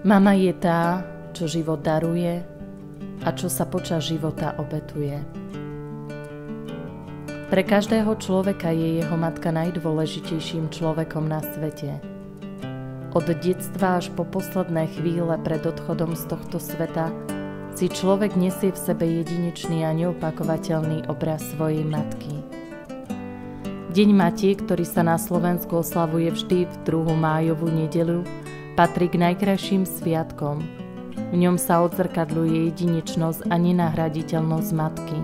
Mama je tá, čo život daruje a čo sa počas života obetuje. Pre každého človeka je jeho matka najdôležitejším človekom na svete. Od detstva až po posledné chvíle pred odchodom z tohto sveta si človek nesie v sebe jedinečný a neopakovateľný obraz svojej matky. Deň matiek, ktorý sa na Slovensku oslavuje vždy v 2. májovú nedeľu, patrí k najkrajším sviatkom. V ňom sa odzrkadľuje jedinečnosť a nenahraditeľnosť matky.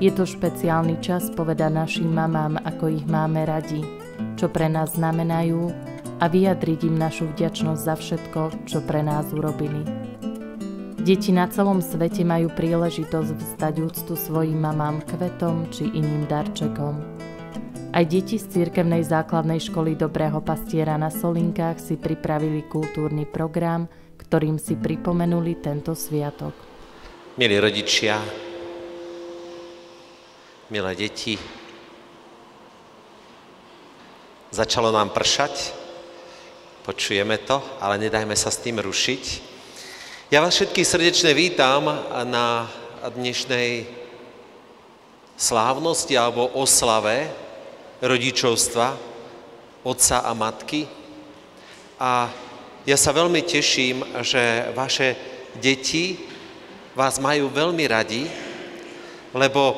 Je to špeciálny čas povedať našim mamám, ako ich máme radi, čo pre nás znamenajú a vyjadriť im našu vďačnosť za všetko, čo pre nás urobili. Deti na celom svete majú príležitosť vzdať úctu svojim mamám kvetom či iným darčekom. Aj deti z cirkevnej základnej školy Dobrého pastiera na Solinkách si pripravili kultúrny program, ktorým si pripomenuli tento sviatok. Milí rodičia, milé deti, začalo nám pršať, počujeme to, ale nedajme sa s tým rušiť. Ja vás všetkých srdečne vítam na dnešnej slávnosti alebo oslave rodičovstva otca a matky. A ja sa veľmi teším, že vaše deti vás majú veľmi radi, lebo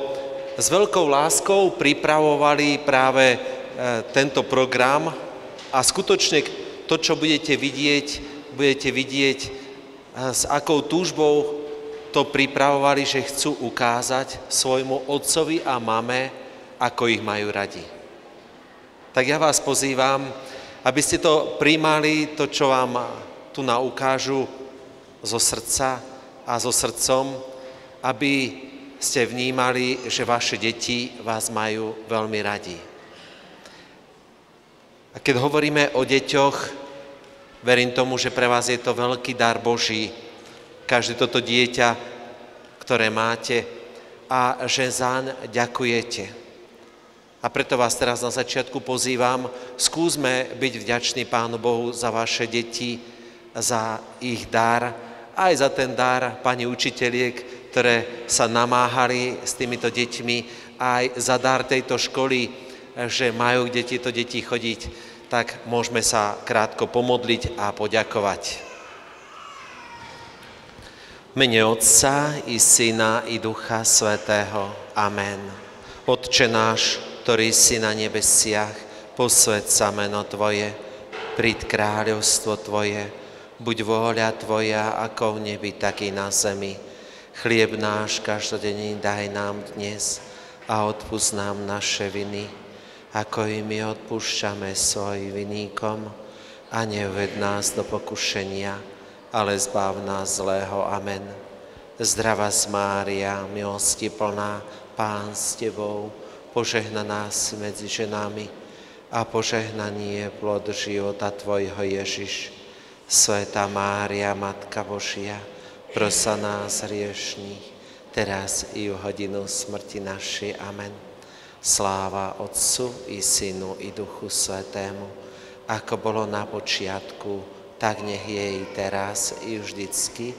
s veľkou láskou pripravovali práve tento program a skutočne to, čo budete vidieť, s akou túžbou to pripravovali, že chcú ukázať svojmu otcovi a mame, ako ich majú radi. Tak ja vás pozývam, aby ste to prijímali, to, čo vám tu naukážu zo srdca a so srdcom, aby ste vnímali, že vaše deti vás majú veľmi radi. A keď hovoríme o deťoch, verím tomu, že pre vás je to veľký dar Boží, každé toto dieťa, ktoré máte, a že zaň ďakujete. A preto vás teraz na začiatku pozývam, skúsme byť vďační Pánu Bohu za vaše deti, za ich dar, aj za ten dar pani učiteliek, ktoré sa namáhali s týmito deťmi, aj za dar tejto školy, že majú kde tieto deti chodiť, tak môžeme sa krátko pomodliť a poďakovať. V mene Otca i Syna i Ducha Svätého. Amen. Otče náš, ktorý si na nebesiach, posväť sa meno Tvoje, príď kráľovstvo Tvoje, buď vôľa Tvoja, ako v nebi, tak i na zemi. Chlieb náš každodenný daj nám dnes a odpusť nám naše viny, ako i my odpúšťame svojim vinníkom, a neuved nás do pokušenia, ale zbav nás zlého. Amen. Zdravás Mária, milosti plná, Pán s Tebou, požehnaná si medzi ženami a požehnaný je plod života Tvojho Ježiš. Svätá Mária, Matka Božia, pros za nás hriešných, teraz i v hodinu smrti našej. Amen. Sláva Otcu i Synu i Duchu Svätému, ako bolo na počiatku, tak nech je i teraz, i vždycky,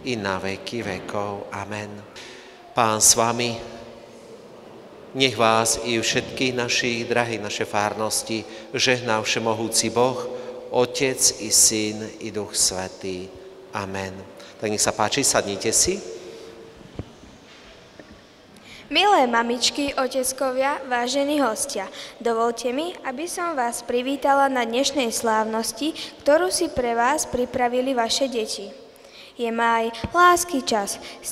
i na veky vekov. Amen. Pán s vami, nech vás i všetkých našich drahých, naše farnosti žehná všemohúci Boh, Otec i Syn i Duch Svätý. Amen. Tak nech sa páči, sadnite si. Milé mamičky, oteckovia, vážení hostia, dovolte mi, aby som vás privítala na dnešnej slávnosti, ktorú si pre vás pripravili vaše deti. Je máj, lásky čas. S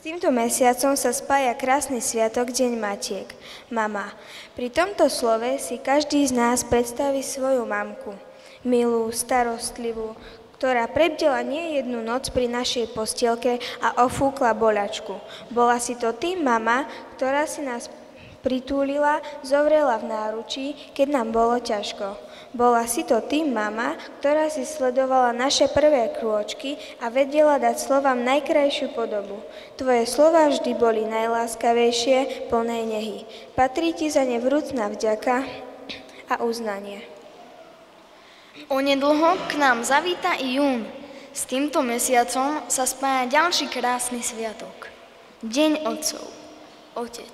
týmto mesiacom sa spája krásny sviatok Deň matiek. Mama. Pri tomto slove si každý z nás predstaví svoju mamku. Milú, starostlivú, ktorá prebdela nie jednu noc pri našej postielke a ofúkla boľačku. Bola si to ty, mama, ktorá si nás pritúlila, zovrela v náručí, keď nám bolo ťažko. Bola si to ty, mama, ktorá si sledovala naše prvé krôčky a vedela dať slovám najkrajšiu podobu. Tvoje slová vždy boli najláskavejšie, plné nehy. Patrí ti za ne vrúcna vďaka a uznanie. Onedlho k nám zavíta i jún. S týmto mesiacom sa spája ďalší krásny sviatok. Deň otcov. Otec.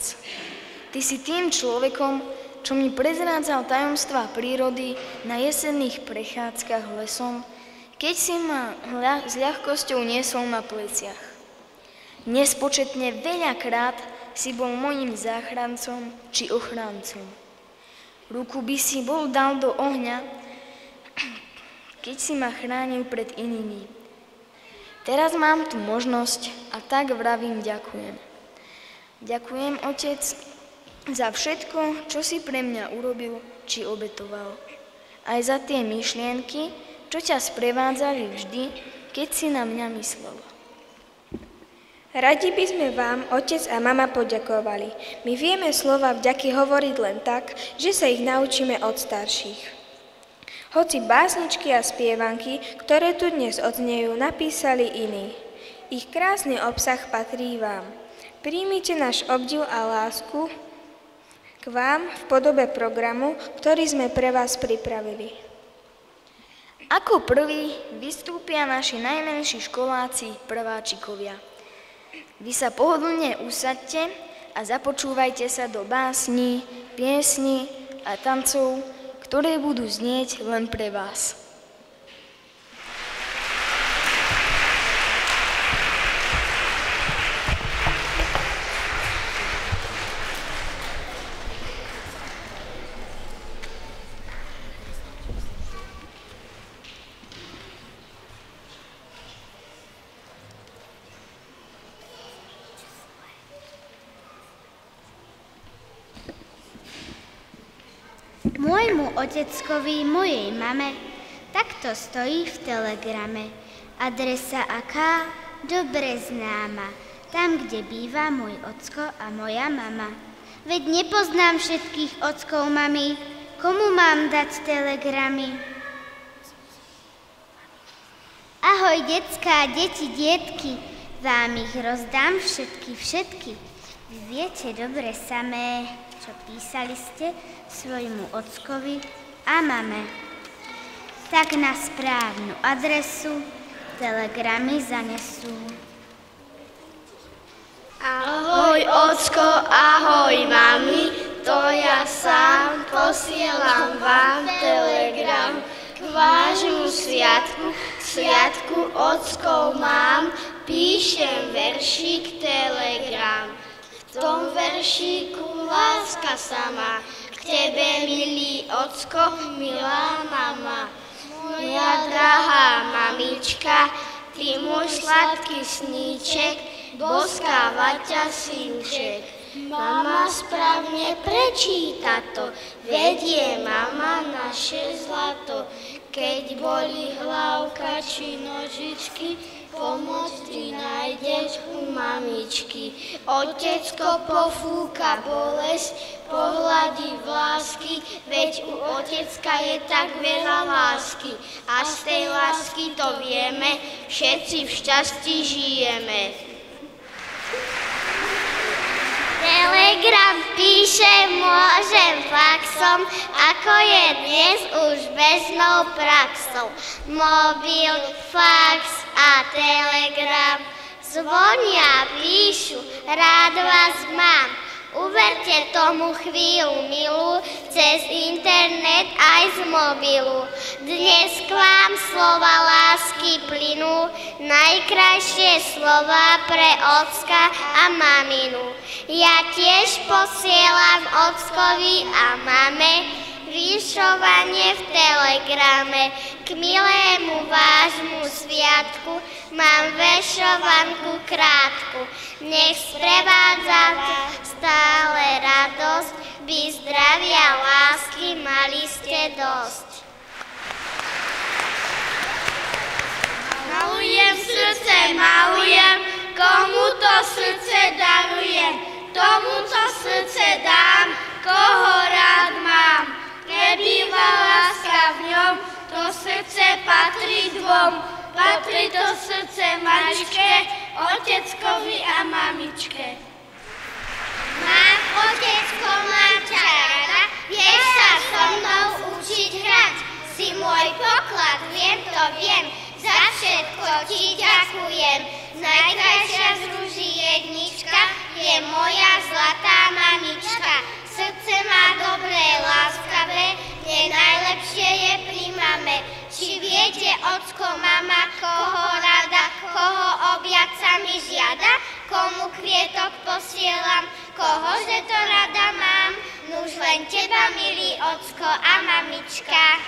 Ty si tým človekom, čo mi prezrádzal tajomstvá prírody na jesenných prechádzkach lesom, keď si ma s ľahkosťou niesol na pleciach. Nespočetne veľakrát si bol mojím záchrancom či ochrancom. Ruku by si bol dal do ohňa, keď si ma chránil pred inými. Teraz mám tu možnosť a tak vravím ďakujem. Ďakujem, Otec, za všetko, čo si pre mňa urobil či obetoval. Aj za tie myšlienky, čo ťa sprevádzali vždy, keď si na mňa myslel. Radi by sme vám, otec a mama, poďakovali. My vieme slova vďaky hovoriť len tak, že sa ich naučíme od starších. Hoci básničky a spievanky, ktoré tu dnes odznejú, napísali iní. Ich krásny obsah patrí vám. Príjmite náš obdiv a lásku k vám v podobe programu, ktorý sme pre vás pripravili. Ako prví vystúpia naši najmenší školáci, prváčikovia. Vy sa pohodlne usaďte a započúvajte sa do básní, piesní a tancov, ktoré budú znieť len pre vás. Môjmu oteckovi, mojej mame, takto stojí v telegrame. Adresa aká? Dobre známa. Tam, kde býva môj ocko a moja mama. Veď nepoznám všetkých ockov mami. Komu mám dať telegramy? Ahoj, decká, deti, dietky. Vám ich rozdám všetky. Vy viete dobre samé, čo písali ste svojmu ockovi a mame. Tak na správnu adresu telegramy zanesú. Ahoj, ocko, ahoj, mami, to ja sám posielam vám telegram. K vášmu sviatku ockov mám, píšem veršík telegram. V tom veršíku láska sama, k tebe, milý ocko, milá mama. Moja drahá mamička, ty môj sladký sníček, boskáva ťa synček. Mama správne prečíta to, vedie mama naše zlato. Keď boli hlavka či nožičky, pomoc ty nájdeš u mamičky. Otecko pofúka bolesť, pohľadí vlásky, veď u otecka je tak veľa lásky. A z tej lásky to vieme, všetci v šťastí žijeme. Telegram píšem, môžem faxom, ako je dnes už bežnou praxou. Mobil, fax a telegram zvonia, píšu, rád vás mám. Uverte tomu chvíľu milú, cez internet aj z mobilu. Dnes k vám slova lásky plynú, najkrajšie slova pre ocka a maminu. Ja tiež posielam ockovi a mame vyšovanie v telegrame. K milému vášmu sviatku mám vešovanku krátku. Nech sprevádza stále radosť, by zdravia lásky mali ste dosť. Malujem srdce, malujem, komu to srdce darujem, tomu to srdce dám, koho rád mám. Nebýva láska v ňom, to srdce patrí dvom, patrí to srdce maličké, oteckovi a mamičke. Mám otecko, mám ťa rada, vieš sa so mnou učiť hrať, Si môj poklad, viem, za všetko ti ďakujem. Najkrajšia z rúží jednička je moja zlatá mamička. Srdce má dobré, láskavé, mne najlepšie je pri mame. Či viete, ocko, mama, koho rada, koho objať sa mi žiada? Komu kvietok posielam, kohože to rada mám? Nuž len teba, milý ocko a mamička.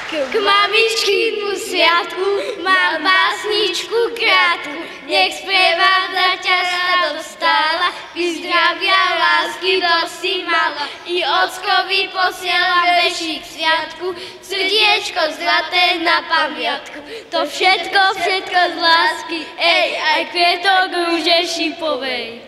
K mamičkinu sviatku mám básničku krátku, nech sprevádza ťa radosť stála, i zdravia, lásky dosť mala. I ockovi posielam vešík sviatku, srdiečko zlaté na pamiatku. To všetko z lásky, aj kvietok rúže šipovej.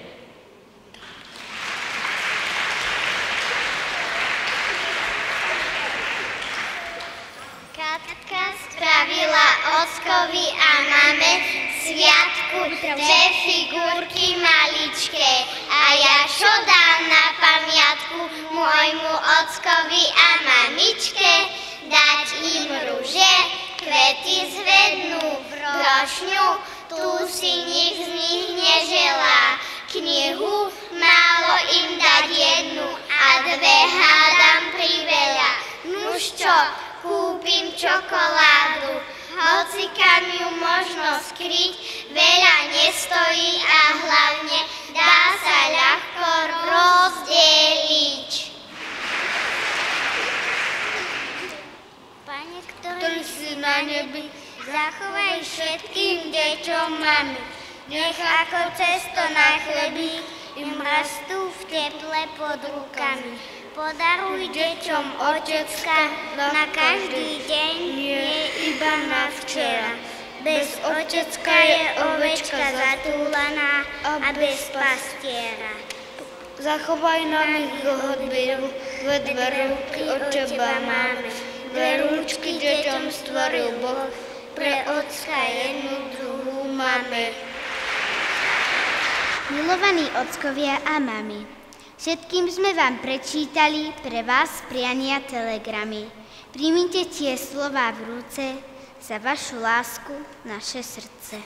Katka spravila ockovi a mame sviatku dve figurky maličké. A ja čo dám na pamiatku môjmu ockovi a mamičke? Dať im rúže, kvety zvednú, brošňu, tu si nik z nich neželá. Knihu málo im dať jednu a dve hádam priveľa. Nuž čo, kúpim čokoládu, hoci kam ju možno skryť, veľa nestojí a hlavne dá sa ľahko rozdeliť. Pane, ktorý si na nebi, zachovaj všetkým deťom mami. Nech ako cesto na chlebík im rastú v teple pod rukami. Podaruj deťom otecka na každý deň, nie iba na včera. Bez otecka je ovečka zatúlaná a bez pastiera. Zachovaj nám ich hodbiru, dve ruky od teba máme. Dve rúčky deťom stvoril Boh, pre ocka jednu druhú máme. Milovaní ockovia a mami, všetkým sme vám prečítali pre vás priania telegramy. Príjmite tie slová v ruce, za vašu lásku naše srdce.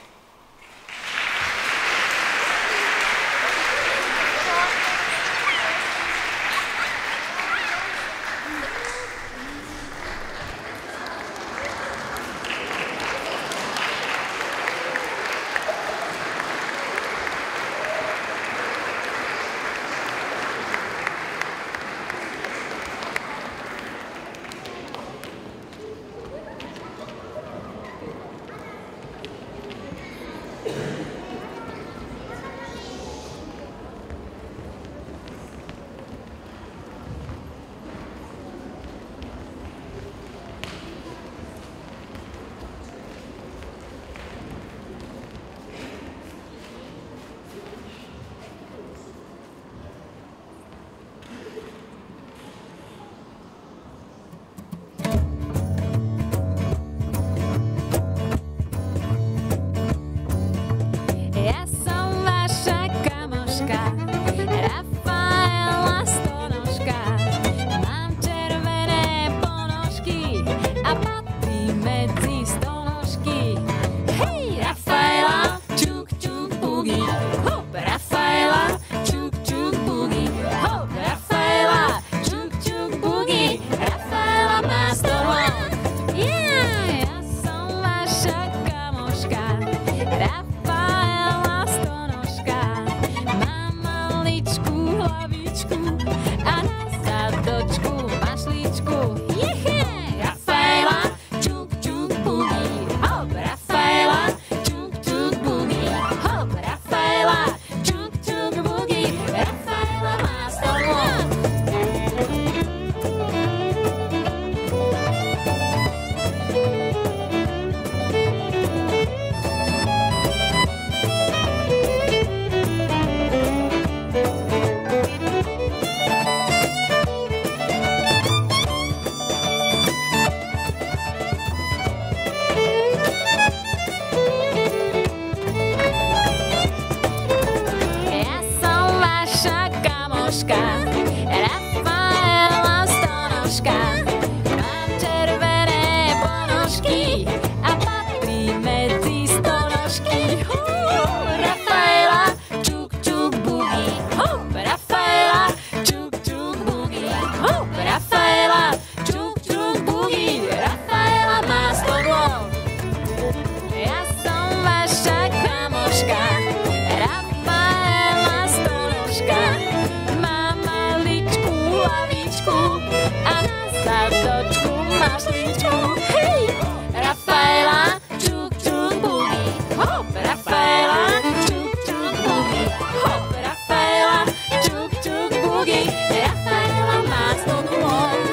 mášličkou. Hej! Rafaela, čuk, čuk, bugi. Hop, Rafaela, čuk, čuk, bugi. Hop, Rafaela, čuk, čuk, bugi. Rafaela má 100 nôh.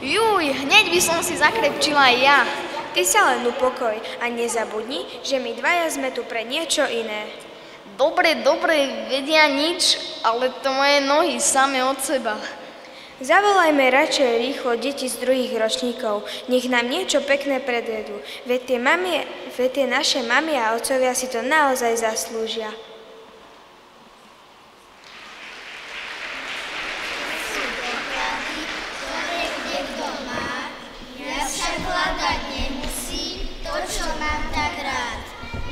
Juj, hneď by som si zakrepčila aj ja. Ty sa len upokoj a nezabudni, že my dvaja sme tu pre niečo iné. Dobre, vedia nič, ale to moje nohy same od seba. Zavolajme radšej rýchlo deti z druhých ročníkov. Nech nám niečo pekné predvedú. Veď tie naše mami a otcovia si to naozaj zaslúžia.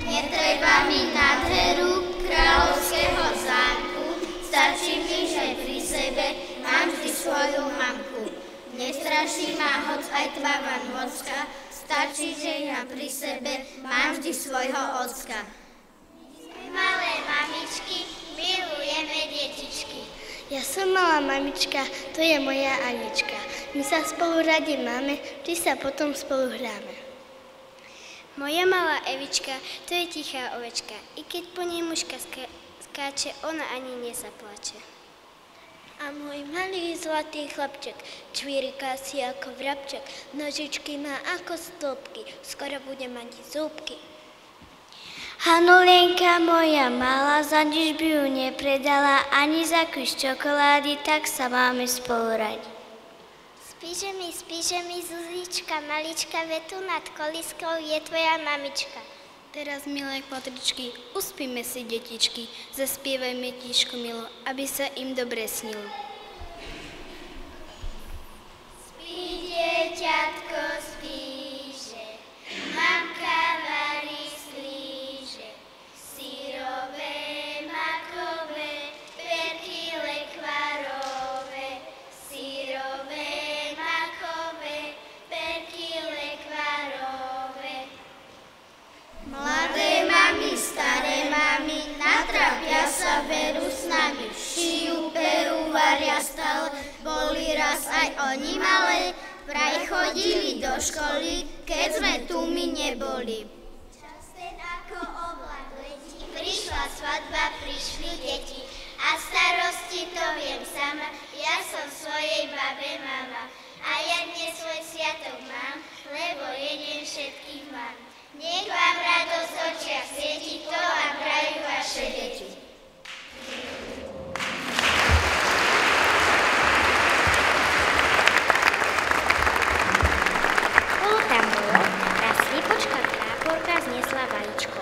Netreba mi nádheru kráľovského zámku, stačí mi, že pri sebe mám vždy svoju mamku. Nestraší ma hoc aj tmavá nôcka, stačí, že ja pri sebe mám vždy svojho ocka. Malé mamičky, milujeme detičky. Ja som malá mamička, to je moja Anička. My sa spolu radi máme, vždy sa potom spolu hráme. Moja malá Evička, to je tichá ovečka. I keď po nej mužka skáče, ona ani nezaplače. A môj malý zlatý chlapček čvíriká si ako vrabček, nožičky má ako stĺpky, skoro bude mať zúbky. Hanulienka moja malá, za nič by ju nepredala, ani za kus čokolády, tak sa máme spolu radi. Spíže mi, Zuzička, malička, vetu nad koliskou je tvoja mamička. Teraz, milé kvatričky, uspíme si, detičky, zaspievajme tíšku milo, aby sa im dobre snilo. Spí, dieťatko, spíše, mamka varí slíže, syrové, makové, perkyle kvarové, syrové, mladé mami, staré mami, natrapia sa veru s nami. Šijú, peru, varia stále, boli raz aj oni malé, vraj chodili do školy, keď sme tu my neboli. Čas ten ako oblak letí, prišla svadba, prišli deti, a starosti to viem sama, ja som svojej babe mama. A ja dnes svoj sviatok mám, lebo jeden všetkých mám. Nech vám radosť v očiach svieti, to vám prajú vaše deti. Tam bolo, raz slipočka kráporka zniesla vajíčko.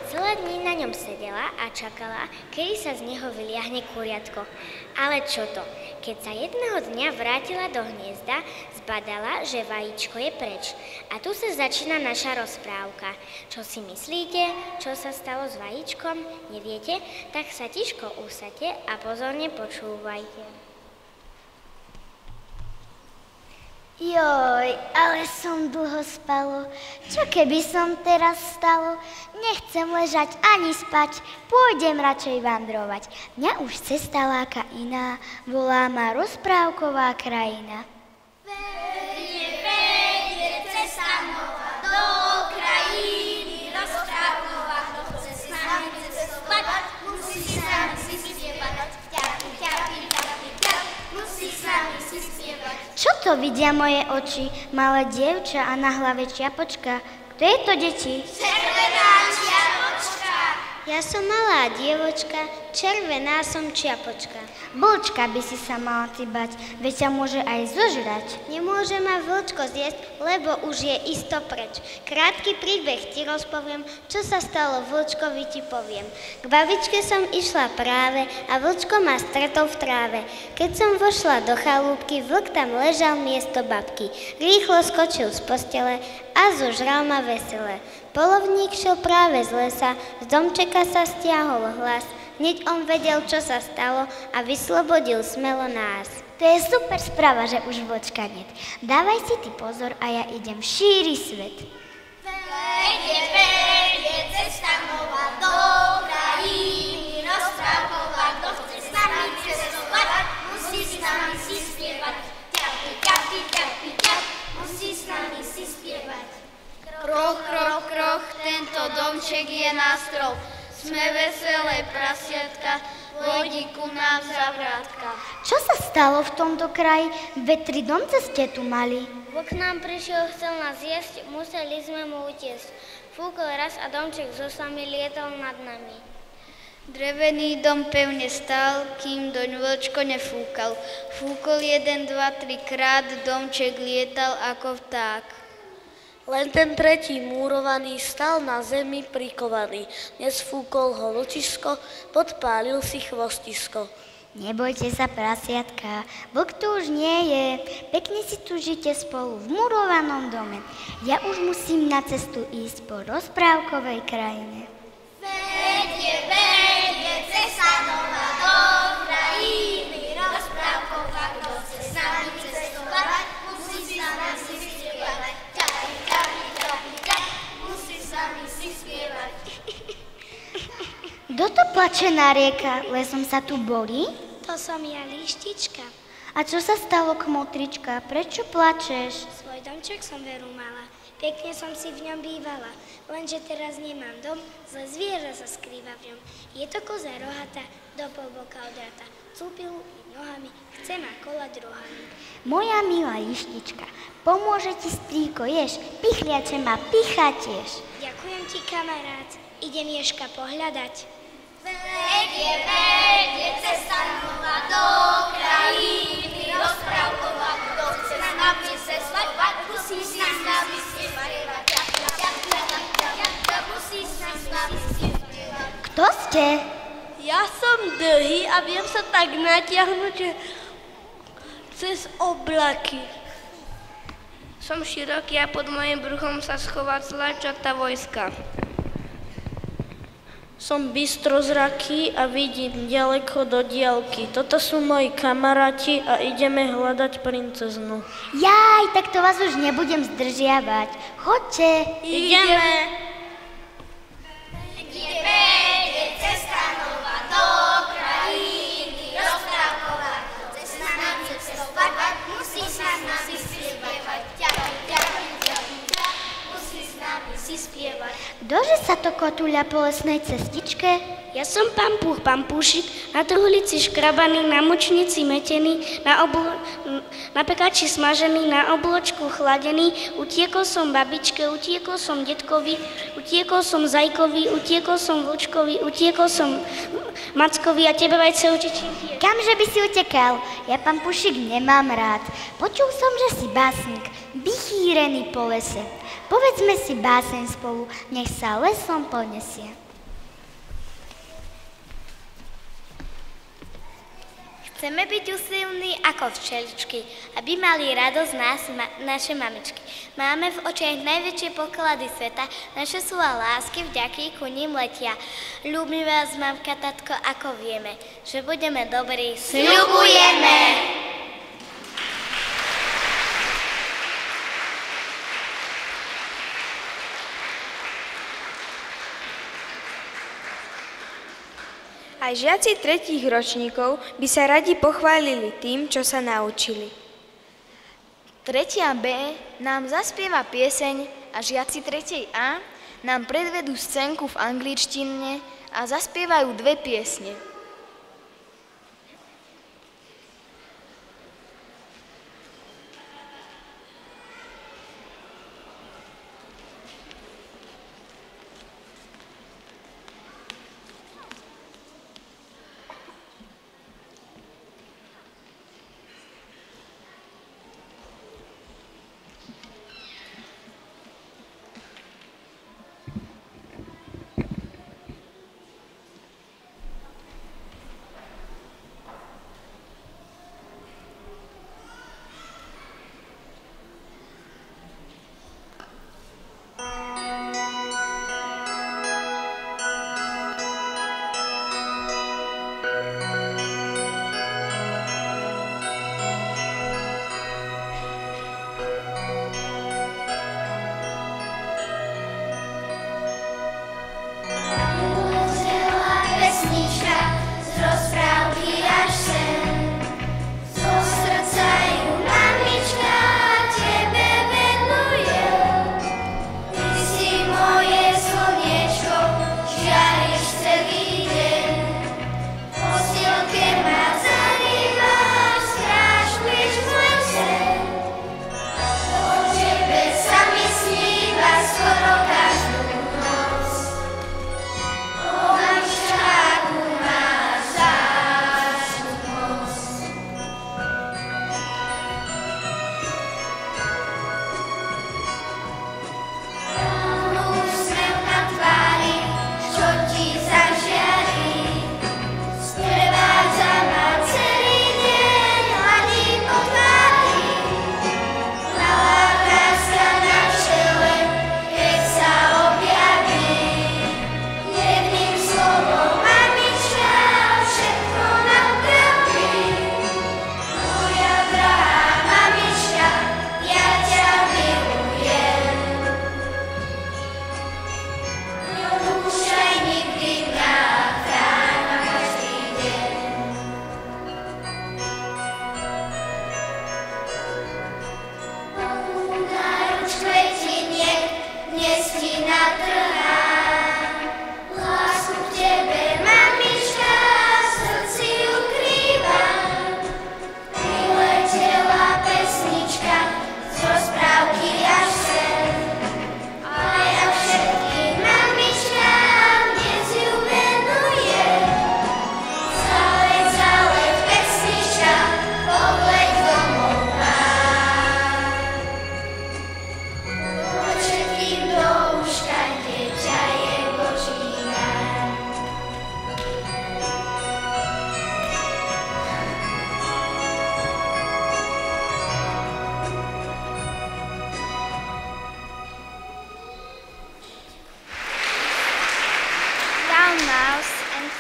Celé dní na ňom sedela a čakala, kedy sa z neho vyliahne kuriatko. Ale čo to? Keď sa jedného dňa vrátila do hniezda, zbadala, že vajíčko je preč. A tu sa začína naša rozprávka. Čo si myslíte, čo sa stalo s vajíčkom? Neviete? Tak sa tiško usaďte a pozorne počúvajte. Joj, ale som dlho spalo. Čo keby som teraz stalo? Nechcem ležať ani spať, pôjdem radšej vandrovať. Mňa už cesta láka iná, volá ma rozprávková krajina. Vedie cesta nová do krajiny rozprávková. Kto chce s nami cestovať, musí s nami si spievať. Ťapy, ťapy, ťapy, ťap, musí s nami si spievať. Čo to vidia moje oči? Malé dievča a na hlave čiapočka. Kto je to, deti? Červená čiapočka. Ja som malá dievočka, Červená som čiapočka. Vlčka by si sa mala ty bať, veď ťa môže aj zožrať. Nemôže ma vlčko zjesť, lebo už je isto preč. Krátky príbeh ti rozpoviem, čo sa stalo vlčkovi ti poviem. K babičke som išla práve a vlčko ma stretol v tráve. Keď som vošla do chalúbky, vlk tam ležal miesto babky. Rýchlo skočil z postele a zožral ma vesele. Polovník šiel práve z lesa, z domčeka sa stiahol hlas. Hneď on vedel, čo sa stalo a vyslobodil smelo nás. To je super správa, že už vlčka niet. Dávaj si ty pozor a ja idem šíriť svet. Vedie cesta nová do krajiny, rozprávková, kto chce s nami cestovať, musí s nami si spievať. Ťapi, ťapi, ťapi, ťap, musí s nami si spievať. Kroch, kroch, kroch, tento domček je na strop. Sme veselé prasiatka, vodí ku nám zavrátka. Čo sa stalo v tomto kraji? Veď 3 domce ste tu mali. Vlk nám prišiel, chcel nás jesť, museli sme mu utiesť. Fúkol raz a domček s oslami lietal nad nami. Drevený dom pevne stál, kým doň vlčko nefúkal. Fúkol 1, 2, 3 krát, domček lietal ako vták. Len ten tretí múrovaný stal na zemi prikovaný. Nesfúkol ho vlčisko, podpálil si chvostisko. Nebojte sa, prasiatka, vlk tu už nie je. Pekne si tu žite spolu v murovanom dome. Ja už musím na cestu ísť po rozprávkovej krajine. Vedie cesta nová do krajiny, rozprávková, kto chce s nami cestovať, musí s nami si spievať. Ťapi, ťapi, ťapi, ťap, musí s nami si spievať. Kto to plače na rieka? Lesom sa tu bolí? To som ja, Líštička. A čo sa stalo, kmotrička? Prečo plačeš? Svoj domček som veru mala, pekne som si v ňom bývala, lenže teraz nemám dom, zle zviera sa skrýva v ňom. Je to koza rohata, do polboka odrata, cúpilu i nohami, chce ma kolať rohami. Moja milá Líštička, pomôže ti strýko, ješ, pichliače ma pichá tiež. Ďakujem ti, kamarát, idem Ježka pohľadať. Vedie cesta nová do krajiny, rozprávková, kto chce s nami cestovať, musí s nami spievať. Musí s nami spievať. Kto ste? Ja som dlhý a viem sa tak natiahnuť cez oblaky. Som široký a pod mojim bruchom sa schová tlačatá vojska. Som bystrozraký a vidím ďaleko do diaľky. Toto sú moji kamaráti a ideme hľadať princeznu. Jaj, tak to vás už nebudem zdržiavať. Choďte. Ideme. Vedie cesta nová do krajiny, rozprávková, kto chce s nami cestovať, musí s nami spievať. Musí s nami si spievať. Ktože sa to kotúľa po lesnej cestičke? Ja som Pampúch, Pampúšik, na truhlici škrabaný, na močnici metený, na pekači smažený, na obločku chladený. Utiekol som babičke, utiekol som detkovi, utiekol som zajkovi, utiekol som vlčkovi, utiekol som Mackovi a tebe vajce utečím. Kamže by si utekal? Ja Pampúšik nemám rád. Počul som, že si básnik, vychýrený po lese. Povedzme si báseň spolu, nech sa lesom ponesie. Chceme byť usilní ako včeličky, aby mali radosť naše mamičky. Máme v očiach najväčšie poklady sveta, naše sú a lásky, vďaky ku ním letia. Ľúbime vás, mamka, tatko, ako vieme, že budeme dobrí. Sľubujeme! Aj žiaci 3. ročníkov by sa radi pochválili tým, čo sa naučili. 3. B nám zaspieva pieseň a žiaci 3. A nám predvedú scénku v angličtine a zaspievajú 2 piesne.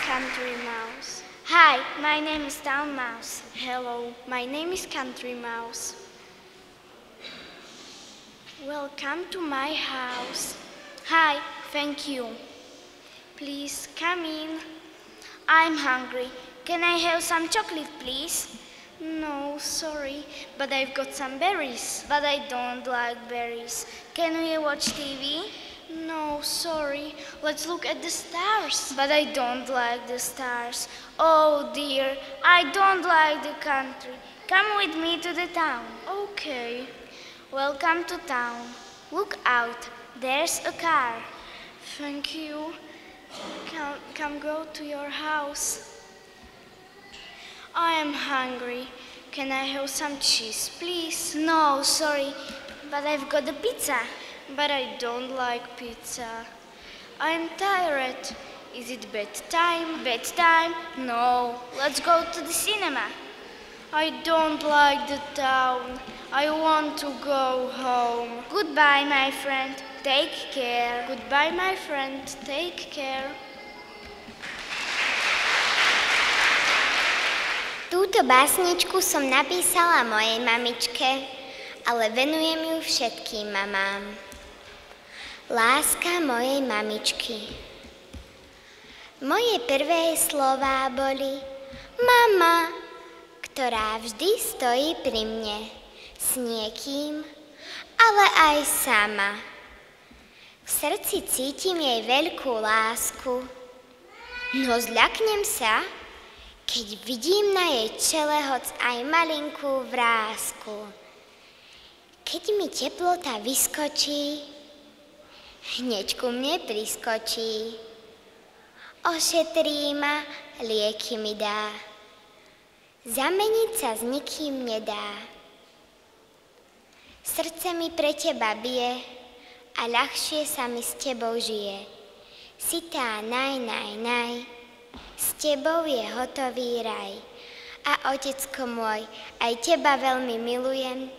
Country Mouse. Hi, my name is Town Mouse. Hello, my name is Country Mouse. Welcome to my house. Hi, thank you. Please come in. I'm hungry. Can I have some chocolate, please? No, sorry, but I've got some berries. But I don't like berries. Can we watch TV? No, sorry. Let's look at the stars. But I don't like the stars. Oh dear, I don't like the country. Come with me to the town. Okay. Welcome to town. Look out, there's a car. Thank you. Come go to your house. I am hungry. Can I have some cheese, please? No, sorry, but I've got a pizza. But I don't like pizza. I'm tired. Is it bedtime? Bedtime? No. Let's go to the cinema. I don't like the town. I want to go home. Goodbye, my friend. Take care. Goodbye, my friend. Take care. Túto básničku som napísala mojej mamičke, ale venujem ju všetkým mamám. Láska mojej mamičky. Moje prvé slová boli mama, ktorá vždy stojí pri mne, s niekým, ale aj sama. V srdci cítim jej veľkú lásku, no zľaknem sa, keď vidím na jej čele hoc aj malinkú vrásku. Keď mi teplota vyskočí, hneď ku mne priskočí. Ošetrí ma, lieky mi dá. Zameniť sa s nikým nedá. Srdce mi pre teba bije a ľahšie sa mi s tebou žije. Si tá naj. S tebou je hotový raj. A otecko môj, aj teba veľmi milujem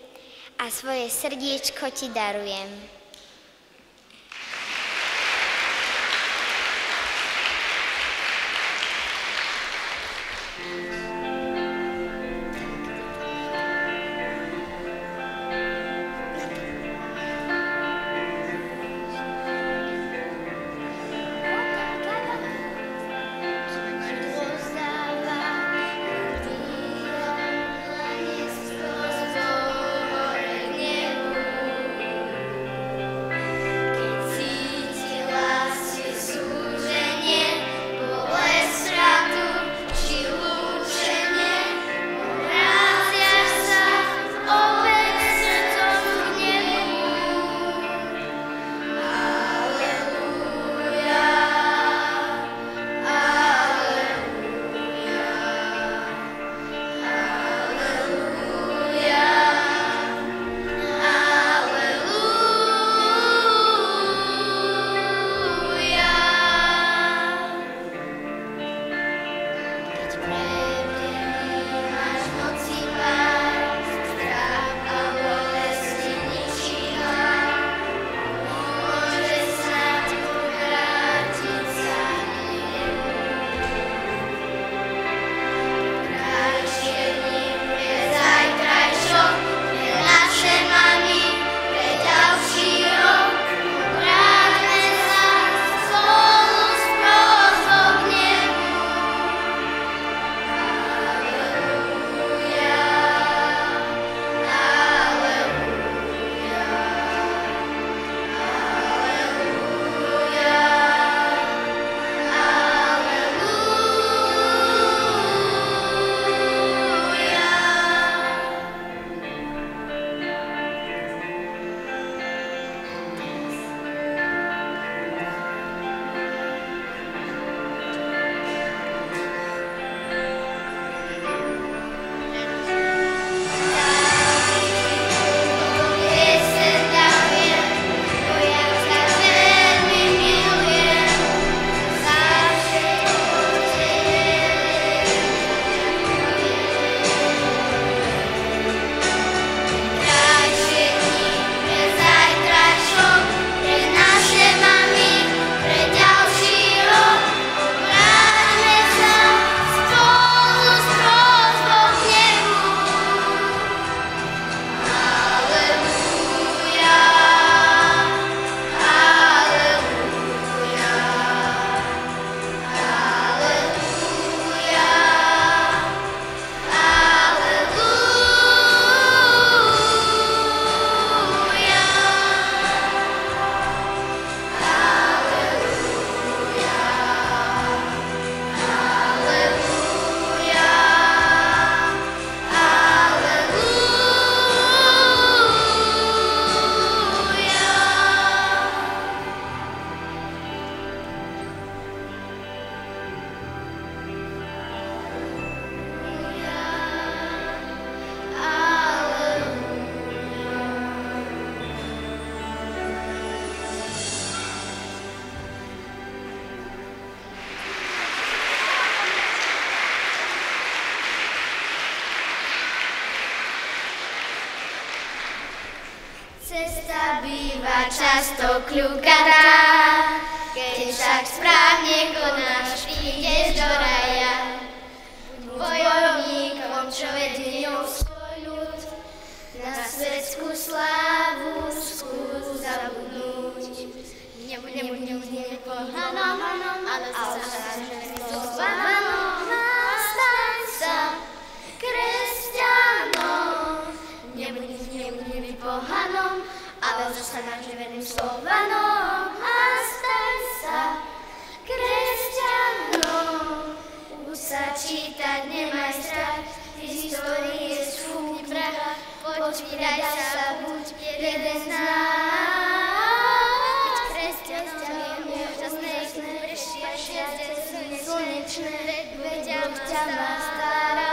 a svoje srdiečko ti darujem. býva často kľukatá. Keď však správne konáš, prídeš do raja. Buď bojovníkom, čo vedie svoj ľud, na svetskú slávu skús zabudnúť. Nebuď pohanom, ale sa zvanom, staň sa kresťanom. Nebuď pohanom, ale zostaň verným Slovanom a staň sa kresťanom. Uč sa čítať, nemaj strach, z histórie sfúkni prach, počítaj sa, buď jeden z nás. Kresťanom je úžasné, slnečné, vedia ma stará.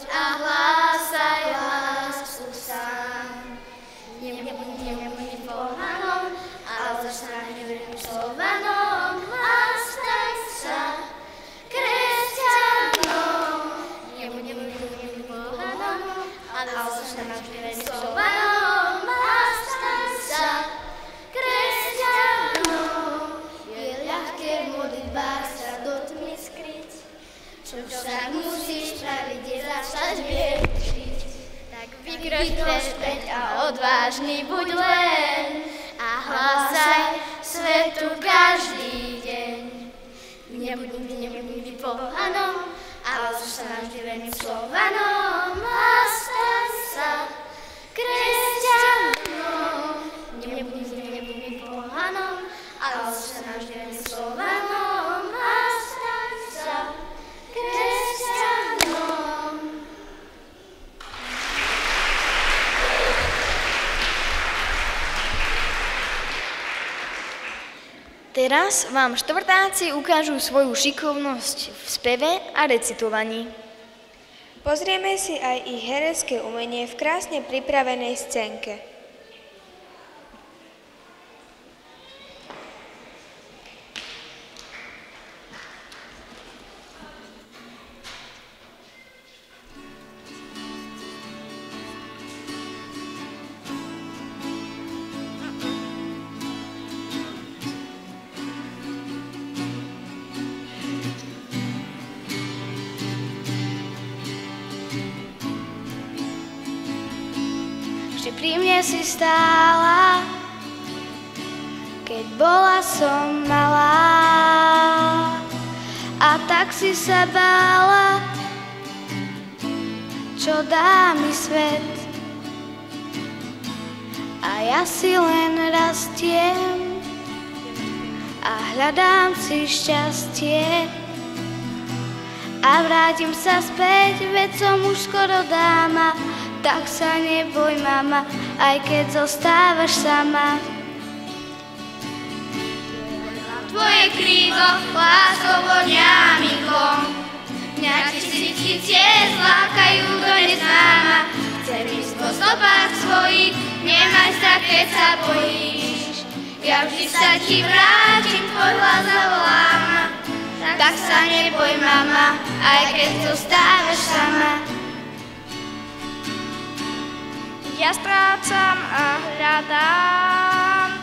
A hlásaj lásku sám. Nebuď pohanom, ale zostaň verným Slovanom a staň sa kresťanom. Nebuď pohanom, ale zostaň verným Slovanom a staň sa kresťanom. Je ľahké v modlitbách sa do tmy skryť, čo však musíš spraviť, je začať viečiť. Tak vykroč späť a odvážny buď len a hlásaj svetu každý deň. Nebuď pohanom, ale zostaň verným Slovanom a staň sa kresťanom. Nebuď pohanom, ale zostaň verným Slovanom a staň sa kresťanom. Teraz vám štvrtáci ukážu svoju šikovnosť v speve a recitovaní. Pozrieme si aj ich herecké umenie v krásne pripravenej scénke. Vždy pri mne si stála, keď bola som malá, a tak si sa bála, čo dá mi svet. A ja si len rastiem a hľadám si šťastie a vrátim sa späť, veď som už skoro dáma. Tak sa neboj, mama, aj keď zostávaš sama. Tvoje krídlo láskovo ňámikom, mňa tisícky ciest lákajú do neznáma. Chcem ísť po stopách svojich, nemaj strach, keď sa bojíš. Ja vždy sa ti vrátim, tvoj hlas zavolám. Tak sa neboj, mama, aj keď zostávaš sama. Ja strácam a hľadám,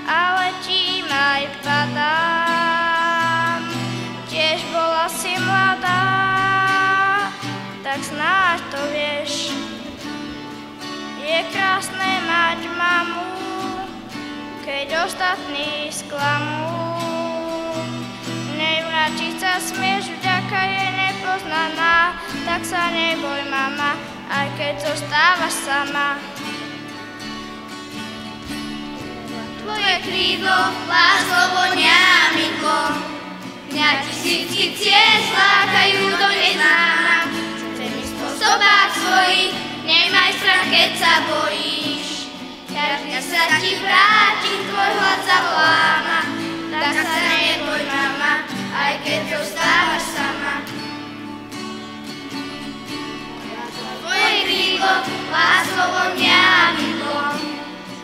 a letím aj padám. Tiež bola si mladá, tak snáď to vieš. Je krásne mať mamu, keď ostatní sklamú. Nevrátiť sa smieš, vďaka je nepoznaná, tak sa neboj, mama, aj keď zostávaš sama. Tvoje krídlo láskovo ňámikom, mňa tisícky ciest lákajú do neznáma. Chcem ísť po stopách svojich, nemaj strach, keď sa bojíš. Ja vždy sa ti vrátim, tvoj hlas zavolám. Tak sa neboj, mama, aj keď zostávaš sama. Tvoje krídlo láskovo ňámikom,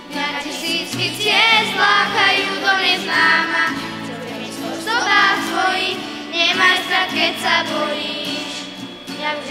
mňa tisícky ciest lákajú do neznáma. Chcem ísť po stopách svojich, nemaj strach, keď sa bojíš. Ja vždy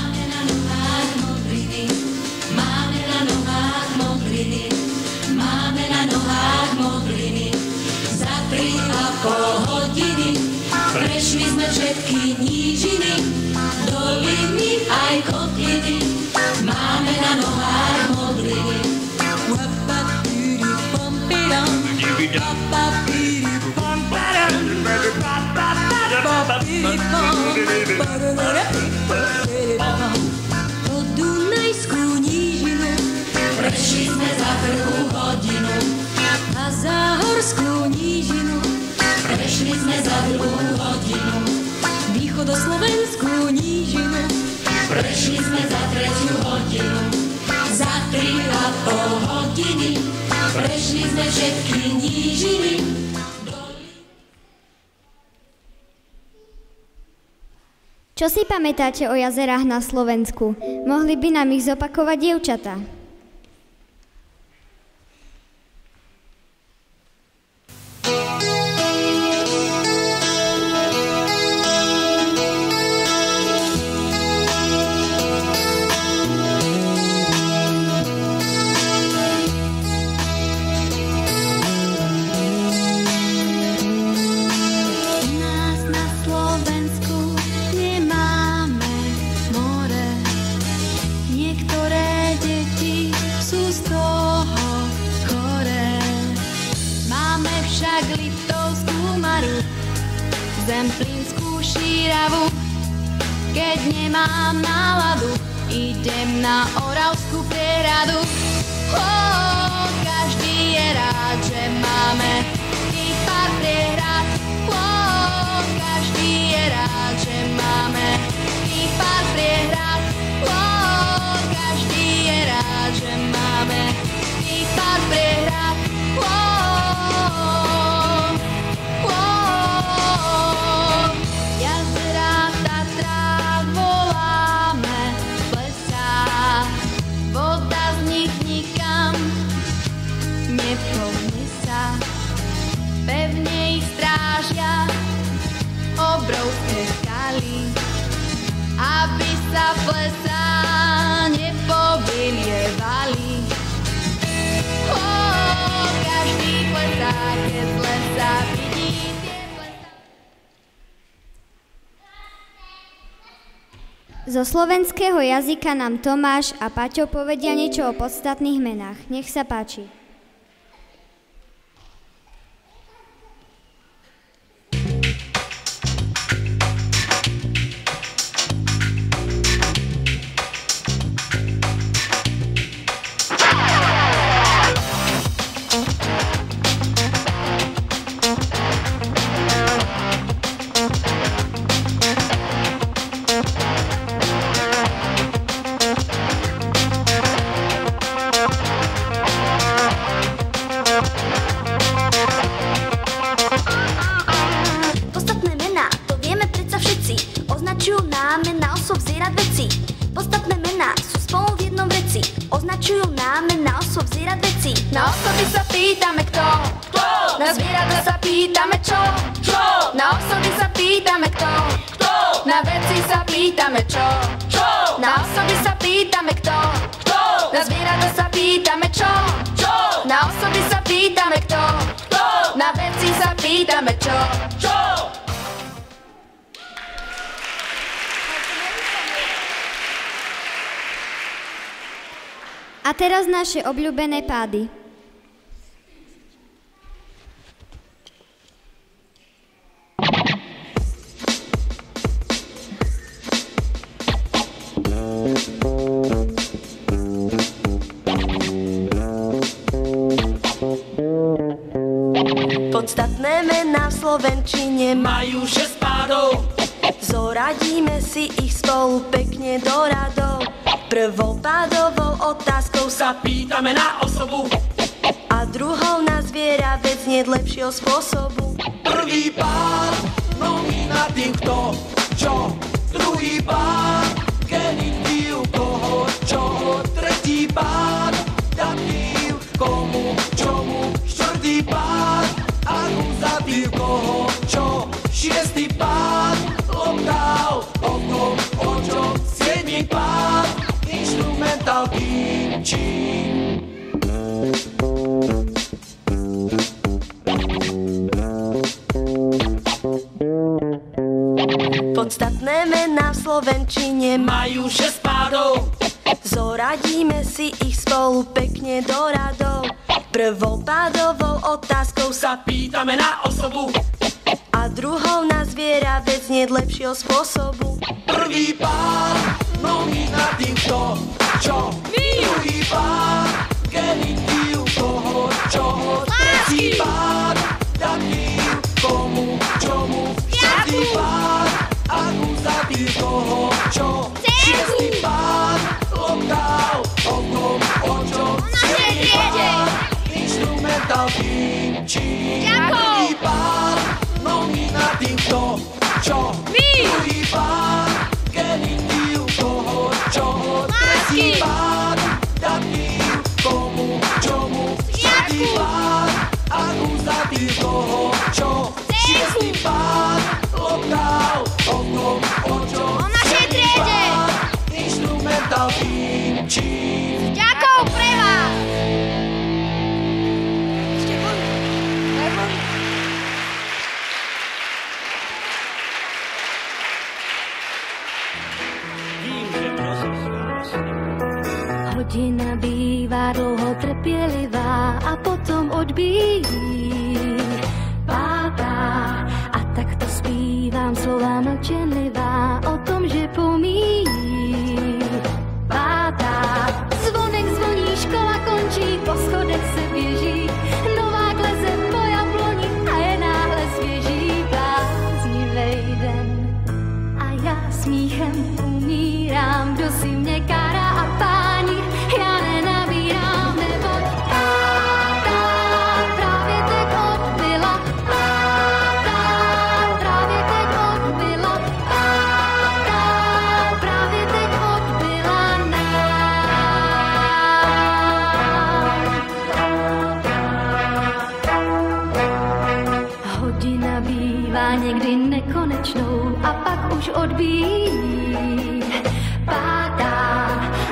Máme na nohách modriny, máme všetky nížiny, doliny aj kotliny, máme na nohách modliny. Po Dunajskú nížinu prešli sme za prvú hodinu, a za Horskú nížinu prešli sme za druhú hodinu, Východoslovenskú nížinu prešli sme za tretiu hodinu, za 3,5 hodiny prešli sme všetky nížiny. Čo si pamätáte o jazerách na Slovensku? Mohli by nám ich zopakovať dievčatá? Zemplínskú šíravu, keď nemám náladu, idem na Oravskú priehradu. Každý je rád, že máme tých pár priehrad. Každý je rád, že máme tých pár priehrad. Každý je rád, že máme tých pár priehrad. Pevne ich strážia obrovské skaly, aby sa v lesa nepovylievali. Každý plesák je z lesa, vidí tie plesá. Zo slovenského jazyka nám Tomáš a Paťo povedia niečo o podstatných menách. Nech sa páči. Na osoby sa pýtame kto? Kto? Na zvieratá sa pýtame čo? Čo? Na osoby sa pýtame kto? Kto? Na veci sa pýtame čo? Čo? Na osoby sa pýtame kto? Kto? Na zvieratá sa pýtame čo? Čo? Na osoby sa pýtame kto? Kto? Na veci sa pýtame čo? Čo? A teraz naše obľúbené pády. Podstatné mená v slovenčine majú 6 pádov. Zoradíme si ich spolu pekne do radov. Prvou pádovou otázkou sa pýtame na osobu a druhou na zviera, vec nie lepšieho spôsobu. Prvý pád, nominatív kto, čo. Druhý pád, genitív koho, čoho. Tretí pád, datív komu, čomu. Štvrtý pád, akuzatív koho, čo. Šiestý pád, lokál, o kom, o čom. Siedmý pád, instrumentál kým, čím. slovenčine majú 6 pádov. Zoradíme si ich spolu pekne do radov. Prvou pádovou otázkou sa pýtame na osobu a druhou na zviera, vec nie lepšieho spôsobu. Prvý pád, nominatív kto, čo? Druhý pád, genitív koho, čoho? Tretí pád, datív komu, čomu? Štvrtý pád, akuzatív koho, čo? Šiestý pád, lokál, o kom, o čom? Siedmý pád, instrumentál, kým, čím? Prvý pád, nominatív kto, čo? Druhý pád, genitív koho, čoho? Tretí pád, datív komu, čomu? Štvrtý pád, akuzatív koho, čo? Šiestý pád, lokál, o kom, o čom? Siedmý pád, instrumentál, kým, čím? Ďakujem pre vás! Hodina bývá dlouho trpělivá a potom odbíjí pátá. A tak to zpívám slova mlčenlivá o tom, že pomíjí pátá. Zvonek zvoní, škola končí, po schodech se běží, nová kleze po jabloni a je náhle svěží bláznivej den. A já smíchem umírám, kdo si mě kárá a páni, já nenabírám, neboť pátá právě teď odbyla, pátá právě teď odbyla, pátá právě teď odbyla Hodina bývá někdy nekonečnou a pak už odbíjí pátá.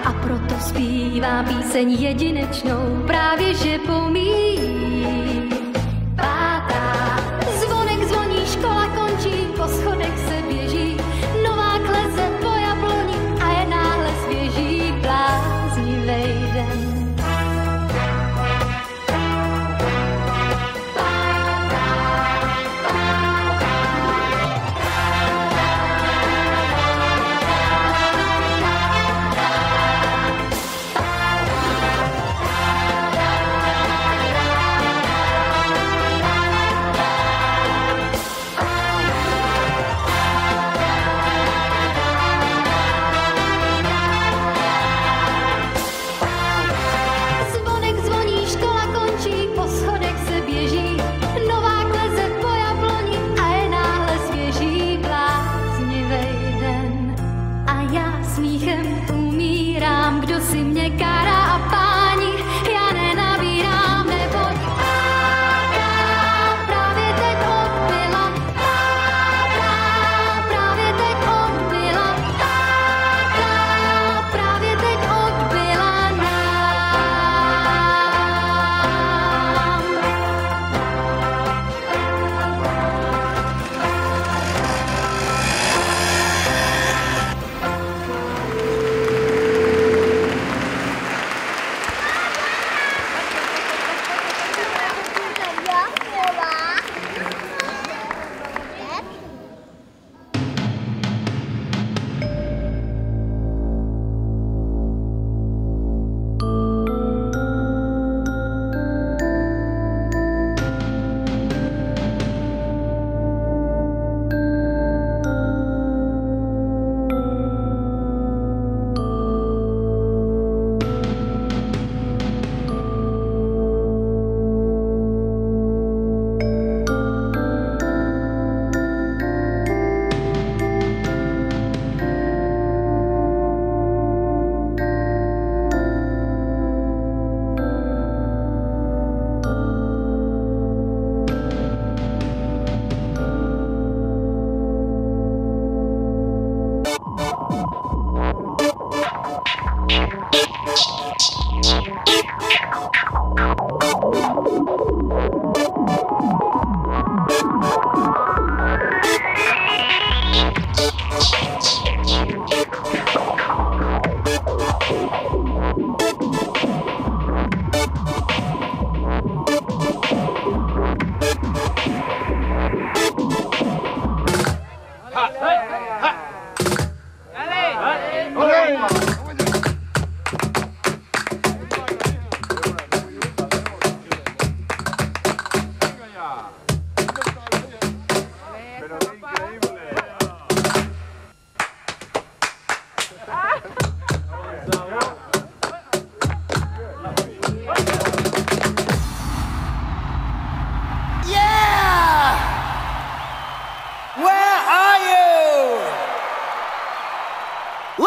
A proto zpívám píseň jedinečnou, právě že pomíjí pátá. Zvonek zvoní, škola končí, po schodech se běží, nová kleze po jabloni a je náhle svěží bláznivej den.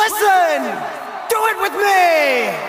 Listen! Do it with me!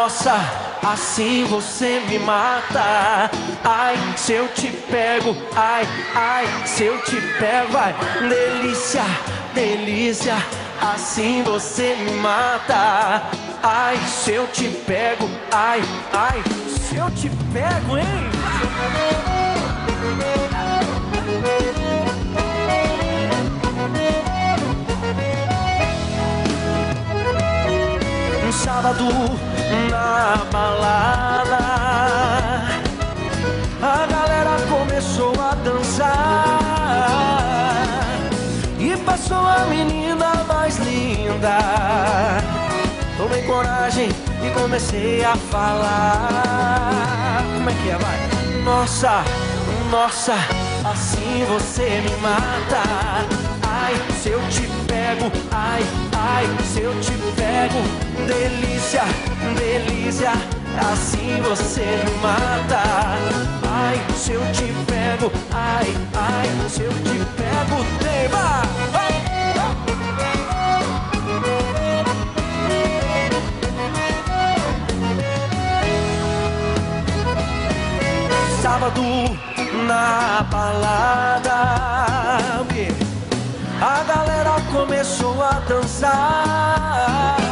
Nossa, assim você me mata. Ai, se eu te pego, ai, se eu te pego, ai, delícia, delícia, assim você me mata. Ai, se eu te pego, ai, ai, se eu te pego, hein? Um sábado na balada, a galera começou a dançar e passou a menina mais linda. Tomei coragem e comecei a falar. Como é que é, vai? Nossa, nossa, assim você me mata. Ai, se eu te pego, ai, ai, se eu te pego. Delícia, delícia, assim você me mata. Ai, se eu te pego, ai, ai, se eu te pego. Tema! Sábado na balada, a galera começou a dançar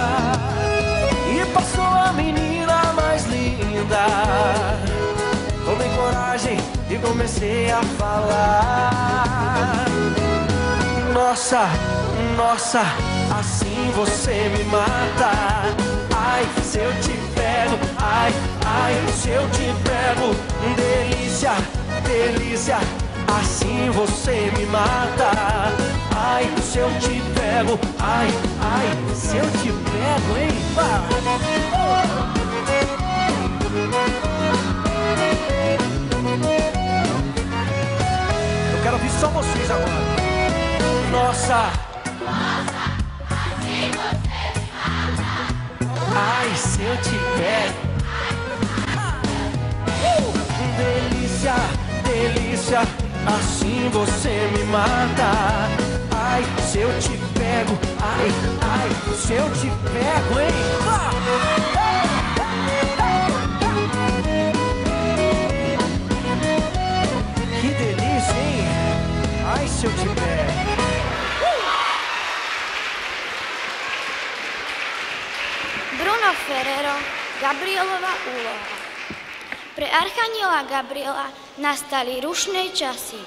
e passou a menina mais linda. Tomei coragem e comecei a falar. Nossa, nossa, assim você me mata. Ai, se eu te pego, ai, ai, se eu te pego. Delícia, delícia, assim você me mata. Ai, se eu te pego, ai, ai, se eu te pego, hein? Eu quero ouvir só vocês agora. Nossa, nossa, assim você me mata. Ai, se eu te pego. Delícia, delícia, assim você me mata. Ai, se eu te pego, ai, ai, se eu te pego, hein? Que delícia, hein? Ai, se eu te pego. Bruno Ferrero, Gabrielova úloha. Pre archaniela Gabriela nastali rušné časy.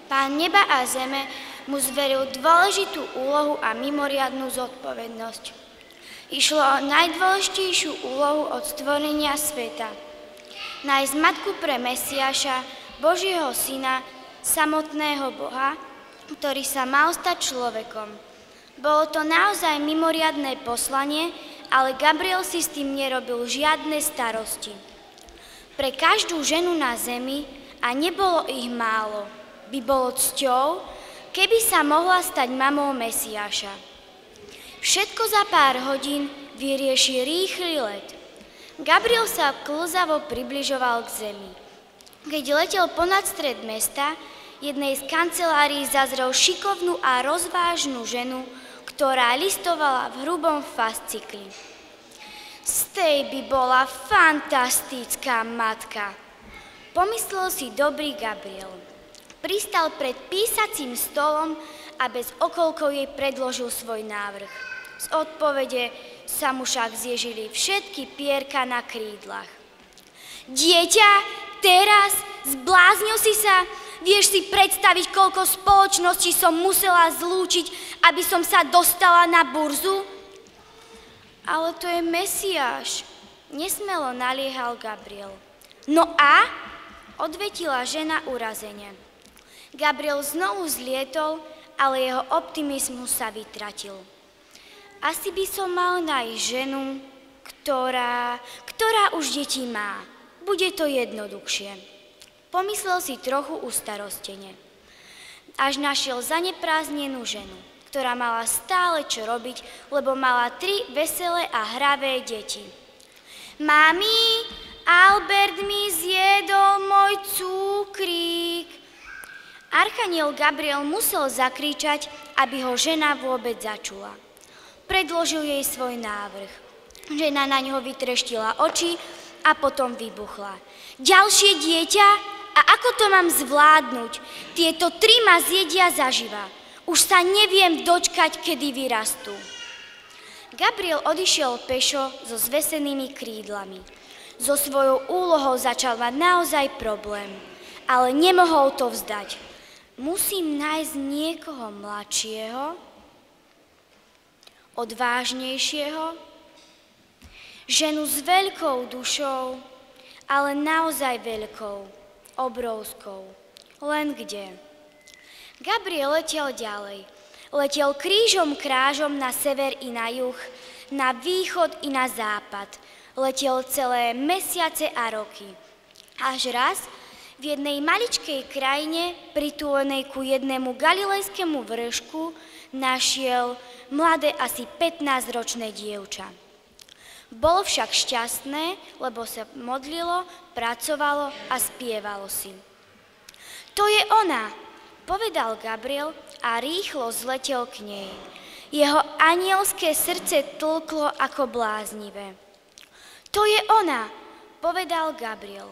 Pán neba a zeme mu zveril dôležitú úlohu a mimoriadnu zodpovednosť. Išlo o najdôležitejšiu úlohu od stvorenia sveta. Nájsť matku pre Mesiáša, Božieho syna, samotného Boha, ktorý sa mal stať človekom. Bolo to naozaj mimoriadne poslanie, ale Gabriel si s tým nerobil žiadne starosti. Pre každú ženu na zemi, a nebolo ich málo, by bolo cťou, keby sa mohla stať mamou Mesiáša. Všetko za pár hodín vyrieši rýchly let. Gabriel sa klzavo približoval k zemi. Keď letel ponad stred mesta, jednej z kancelárií zazrel šikovnú a rozvážnu ženu, ktorá listovala v hrubom fascikli. Z tej by bola fantastická matka, pomyslel si dobrý Gabriel. Pristal pred písacím stolom a bez okolkov jej predložil svoj návrh. Z odpovede sa mu však zježili všetky pierka na krídlach. Dieťa, teraz zbláznil si sa? Vieš si predstaviť, koľko spoločností som musela zlúčiť, aby som sa dostala na burzu? Ale to je Mesiáš, nesmelo naliehal Gabriel. No a? Odvetila žena urazene. Gabriel znovu zlietol, ale jeho optimizmus sa vytratil. Asi by som mal nájsť ženu, ktorá už deti má. Bude to jednoduchšie. Pomyslel si trochu ustarostene. Až našiel zaneprázdnenú ženu, ktorá mala stále čo robiť, lebo mala 3 veselé a hravé deti. Mami, Albert mi zjedol môj cukrík. Archaniel Gabriel musel zakričať, aby ho žena vôbec začula. Predložil jej svoj návrh. Žena na ňo vytreštila oči a potom vybuchla. Ďalšie dieťa? A ako to mám zvládnuť? Tieto 3 ma zjedia zaživa. Už sa neviem dočkať, kedy vyrastú. Gabriel odišiel pešo so zvesenými krídlami. So svojou úlohou začal mať naozaj problém, ale nemohol to vzdať. Musím nájsť niekoho mladšieho, odvážnejšieho, ženu s veľkou dušou, ale naozaj veľkou, obrovskou. Len kde? Gabriel letel ďalej. Letel krížom krážom na sever i na juh, na východ i na západ. Letel celé mesiace a roky. Až raz v jednej maličkej krajine, pritúlenej ku jednému galilejskému vršku, našiel mladé asi 15-ročné dievča. Bolo však šťastné, lebo sa modlilo, pracovalo a spievalo si. To je ona, povedal Gabriel a rýchlo zletel k nej. Jeho anielské srdce tlklo ako bláznivé. To je ona, povedal Gabriel.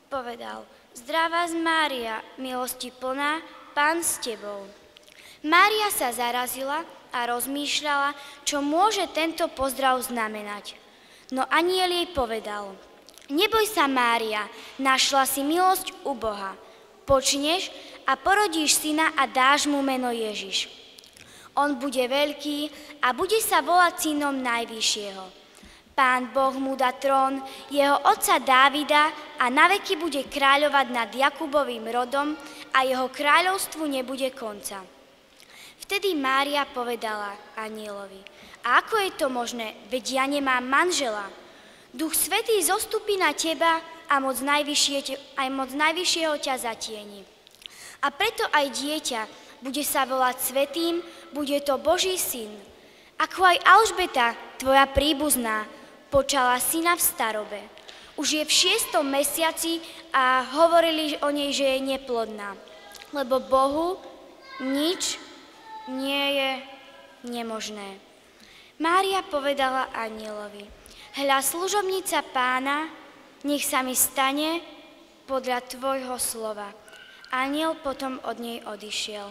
Povedal, zdravá Mária, milosti plná, Pán s tebou. Mária sa zarazila a rozmýšľala, čo môže tento pozdrav znamenať. No anjel jej povedal, neboj sa, Mária, našla si milosť u Boha. Počneš a porodíš syna a dáš mu meno Ježiš. On bude veľký a bude sa volať synom Najvyššieho. Pán Boh mu dá trón jeho otca Dávida a naveky bude kráľovať nad Jakubovým rodom a jeho kráľovstvu nebude konca. Vtedy Mária povedala anjelovi, a ako je to možné, veď ja nemám manžela. Duch Svätý zostupí na teba a moc Najvyššieho ťa zatieni. A preto aj dieťa bude sa volať Svätým, bude to Boží syn. Ako aj Alžbeta, tvoja príbuzná, počala syna v starobe. Už je v 6. mesiaci a hovorili o nej, že je neplodná. Lebo Bohu nič nie je nemožné. Mária povedala anjelovi, hľa služobnica Pána, nech sa mi stane podľa tvojho slova. Anjel potom od nej odišiel.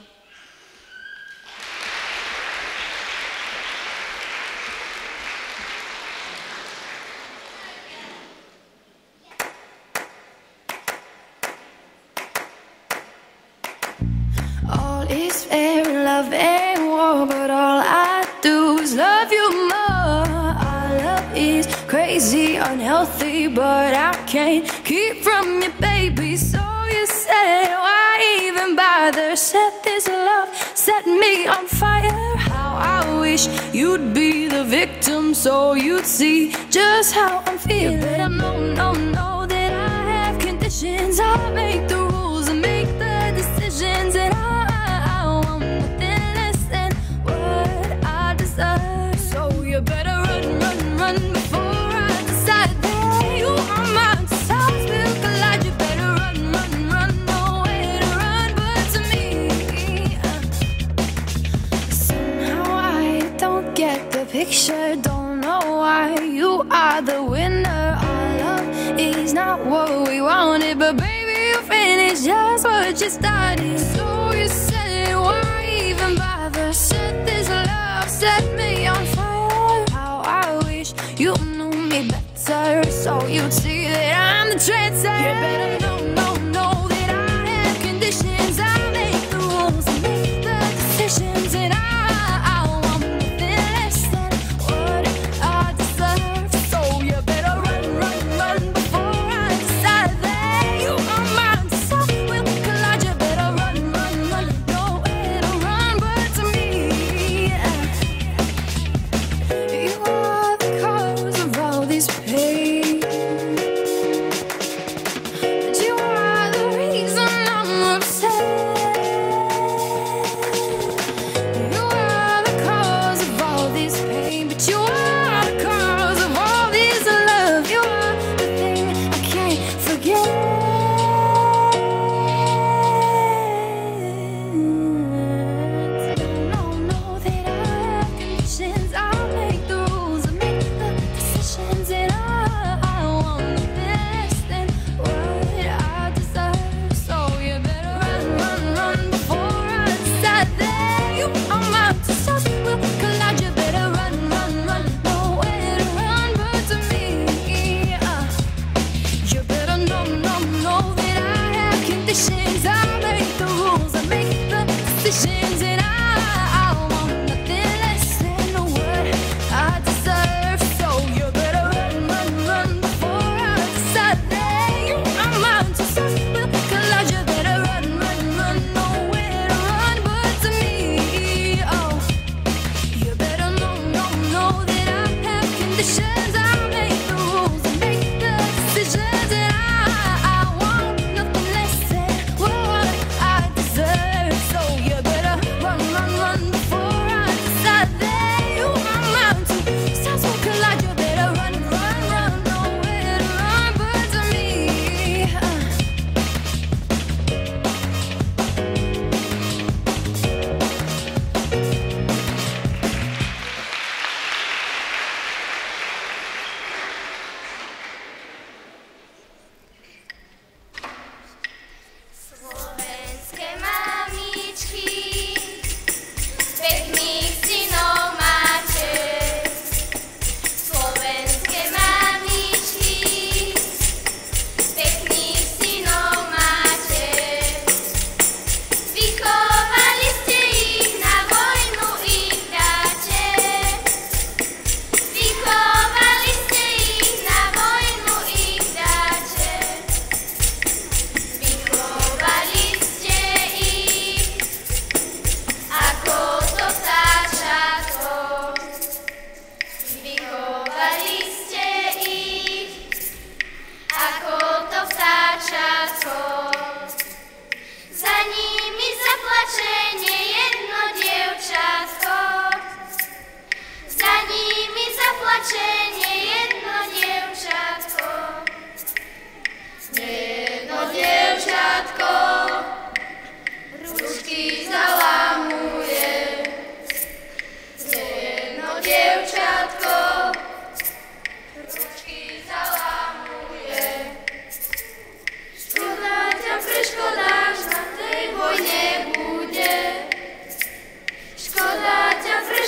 It's fair in love and war, but all I do is love you more. Our love is crazy, unhealthy, but I can't keep from you, baby. So you say, why even bother? Set this love, set me on fire. How I wish you'd be the victim, so you'd see just how I'm feeling. You better know that I have conditions. I'll make the rules and make the decisions, and so you better run before I decide that you are mine. Souls will collide. You better run, nowhere to run but to me. Somehow I don't get the picture, don't know why you are the winner. Our love is not what we wanted, but baby you finished just what you started. So you said, why even bother? Set this love, set me on fire. How I wish you knew me better, so you'd see that I'm the trendsetter. You better know that I have conditions. I make the rules and make the decisions, and I want nothing less than what I deserve. So you better run before I decide that you are mine. So we'll collide. You better run, nowhere to run but to me.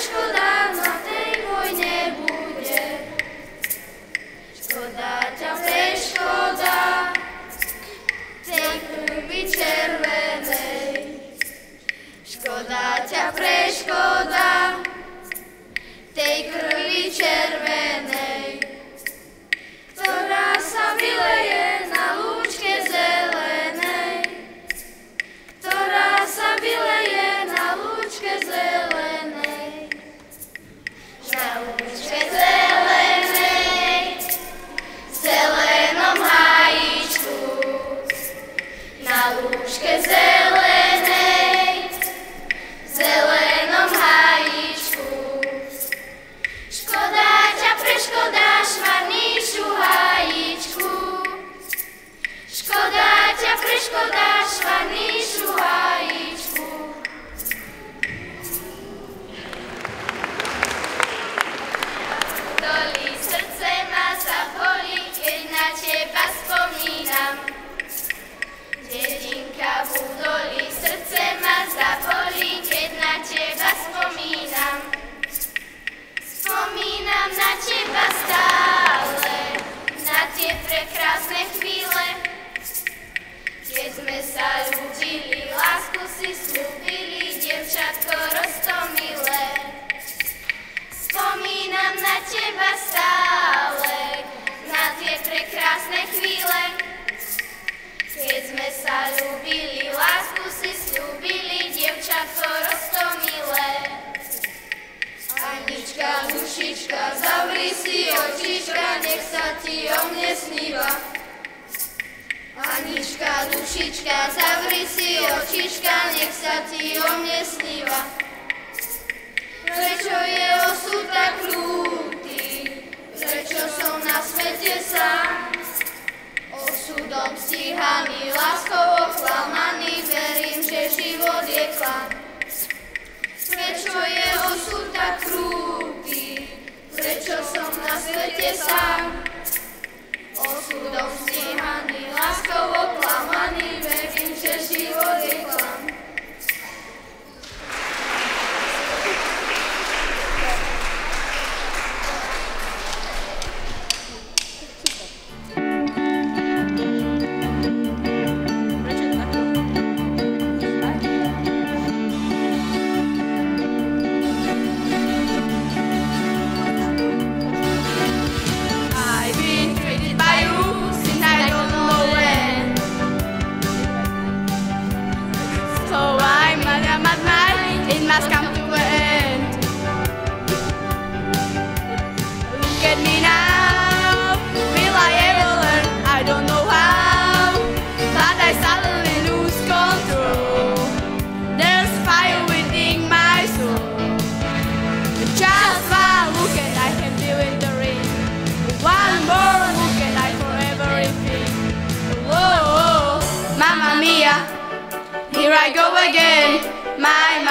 škoda na tej vojne bude. Škoda ťa preškoda, tej krvi červenej. Škoda ťa preškoda, tej krvi červenej, ktorá sa vyleje na lúčke zelenej, ktorá sa vyleje na lúčke zelenej, na lúčke zelenej, v zelenom hájičku, na lúčke zelenej, v zelenom hájičku. Škoda ťa preškoda, švarnejšiu hájičku. Škoda ťa preškoda, švarnejšiu hájičku. Doli srdce ma zabolí, keď na teba spomínam. Dedinka Budoli, srdce ma zabolí, keď na teba spomínam. Spomínam na teba stále, na tie prekrásne chvíle, keď sme sa ľúbili, lásku si slúbili, dievčatko roztomilé. Spomínam na teba stále, na tie prekrásne chvíle, keď sme sa ľúbili, lásku si slúbili, dievčatko roztomilé. Anička, dušička, zavri si očička, nech sa ti o mne sníva. Anička, dušička, zavri si očička, nech sa ti o mne sníva. Prečo je osud tak krúty, prečo som na svete sám? Osudom stíhaný, láskou oklamaný, verím, že život je klam. Prečo je osud tak krúty, prečo som na svete sám? Osudom stíhaný, láskou oklamaný, verím, že život je klam. Must come to an end. Look at me now, will I ever learn? I don't know how, but I suddenly lose control. There's fire within my soul. Just one look and I can feel in the rain. One more look and I forever everything. Whoa, Mamma Mia, here I go again. My,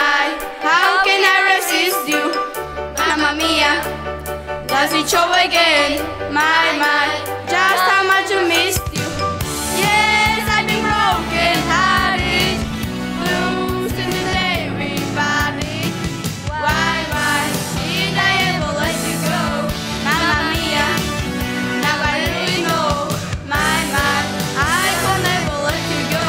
how can I resist you? Mamma Mia, does it show again? My, just how much I missed you. Yes, I've been broken hearted, bruised in the day everybody. Why did I ever let you go? Mamma Mia, now I really know. My, I will never let you go.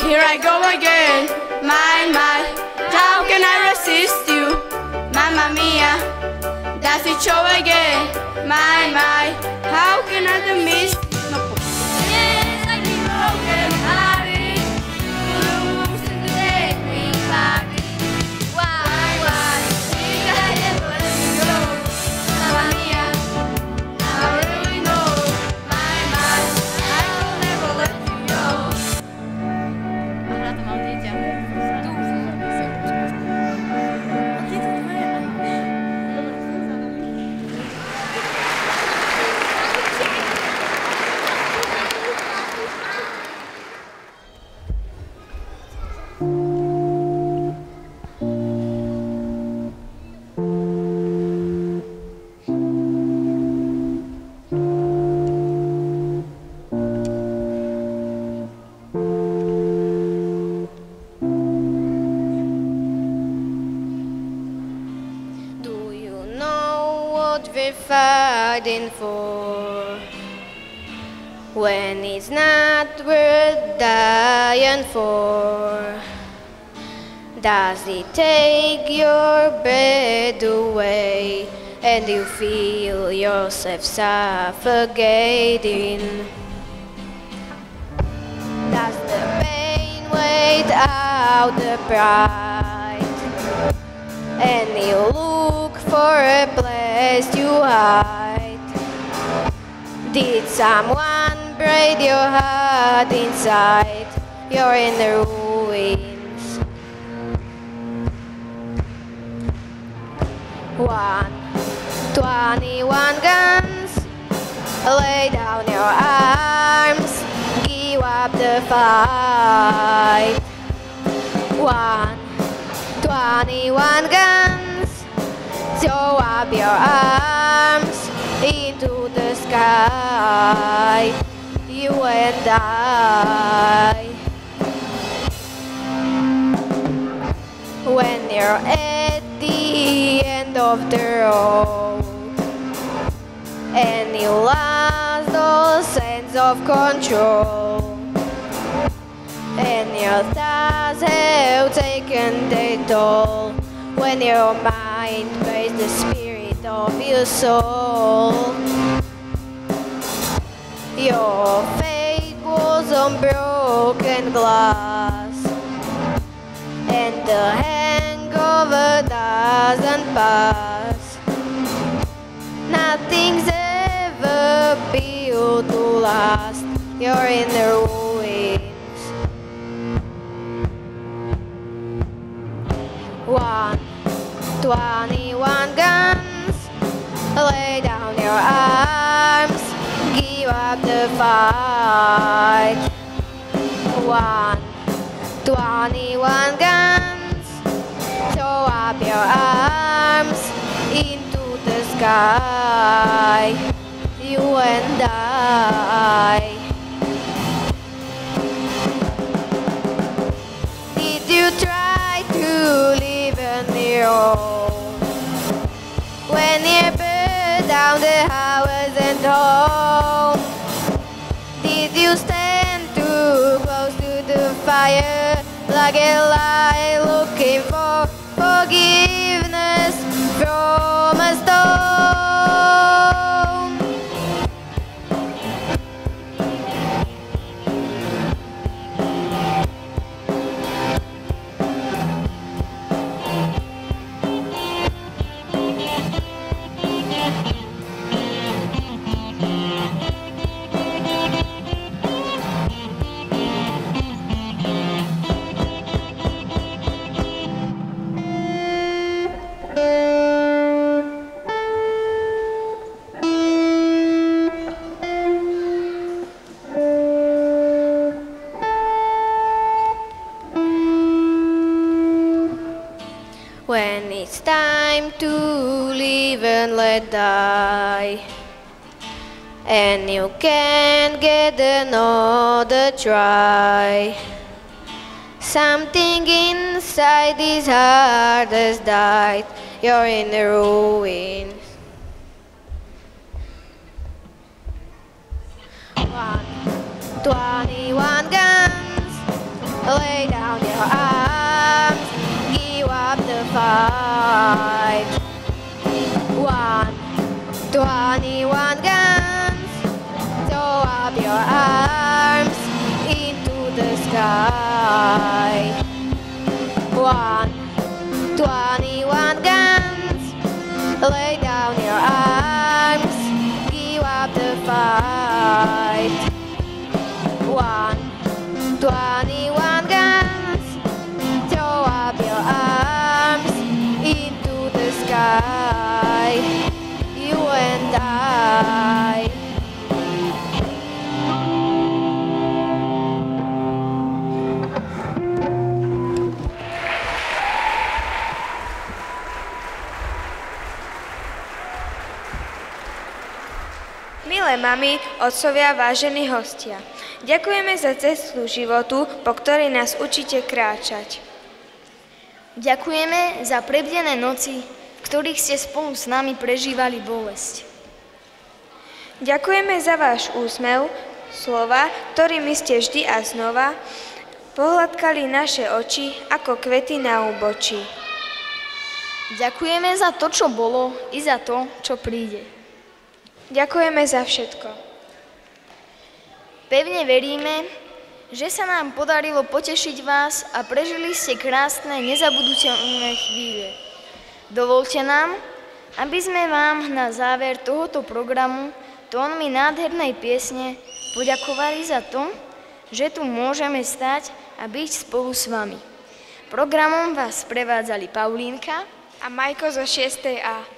Here I go again, my, how can I resist you? Mamma Mia, does it show again? My, how can I miss you? Yes, I've been broken hearted, bruised in the day everybody. Why did I ever let you go? what we're fighting for, when it's not worth dying for? Does it take your breath away and you feel yourself suffocating? Does the pain wait out the pride and you look for a place to hide? Did someone break your heart inside? You're in the ruins. 21 guns, lay down your arms, give up the fight. 21 guns, throw up your arms into the sky, you and I. When you're at the end of the road and you lost all sense of control, and your thoughts have taken their toll, when your mind breaks the spirit of your soul, your faith was on broken glass, and the hangover doesn't pass. Nothing's ever built to last. You're in the ruins. 21 guns, lay down your arms, give up the fight. 21 guns, throw up your arms into the sky, you and I. Did you try to live on your own when you burned down the house and home? Did you stand too close to the fire like a light looking for forgiveness from a stone? When it's time to live and let die, and you can't get another try, something inside this heart has died. You're in the ruins. 21 guns, lay down your arms, give up the fight. 21 guns, throw up your arms into the sky. 21 guns, lay down your arms, give up the fight. 21 guns, throw up your arms into the sky, you and I. Milé mami, otcovia, vážení hostia, ďakujeme za cestu životu, po ktorej nás učíte kráčať. Ďakujeme za prebdené noci, v ktorých ste spolu s nami prežívali bolesť. Ďakujeme za váš úsmev, slova, ktorými ste vždy a znova pohľadkali naše oči ako kvety na úbočí. Ďakujeme za to, čo bolo, i za to, čo príde. Ďakujeme za všetko. Pevne veríme, že sa nám podarilo potešiť vás a prežili ste krásne, nezabudnutelné chvíle. Dovolte nám, aby sme vám na záver tohoto programu tónmi nádhernej piesne poďakovali za to, že tu môžeme stať a byť spolu s vami. Programom vás prevádzali Paulínka a Majko zo 6. A.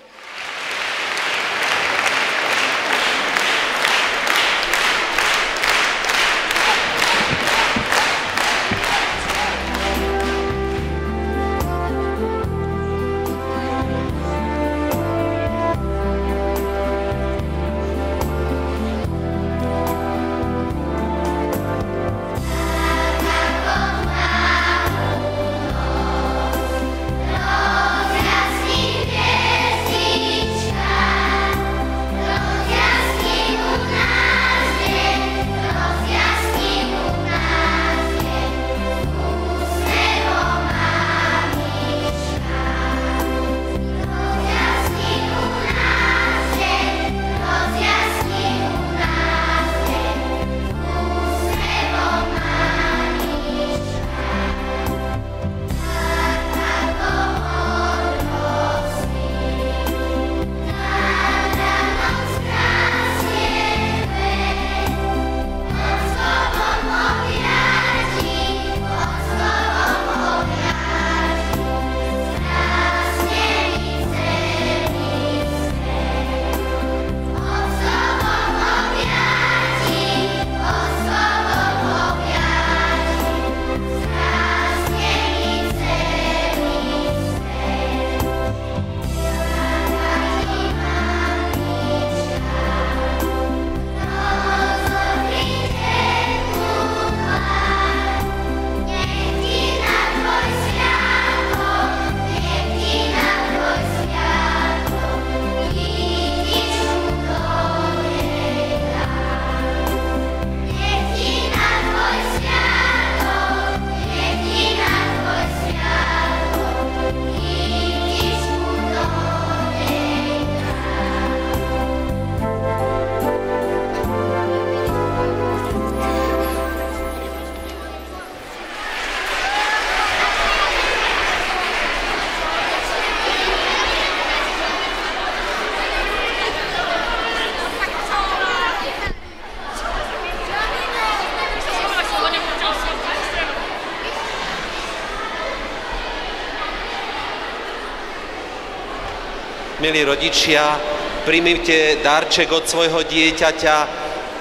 Milí rodičia, príjmite darček od svojho dieťaťa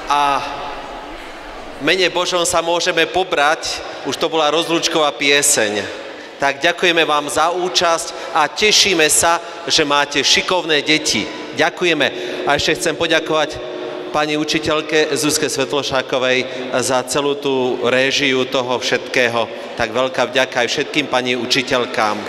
a v mene Božom sa môžeme pobrať. Už to bola rozlúčková pieseň. Tak ďakujeme vám za účasť a tešíme sa, že máte šikovné deti. Ďakujeme. A ešte chcem poďakovať pani učiteľke Zuzke Svetlošákovej za celú tú réžiu toho všetkého. Tak veľká vďaka aj všetkým pani učiteľkám.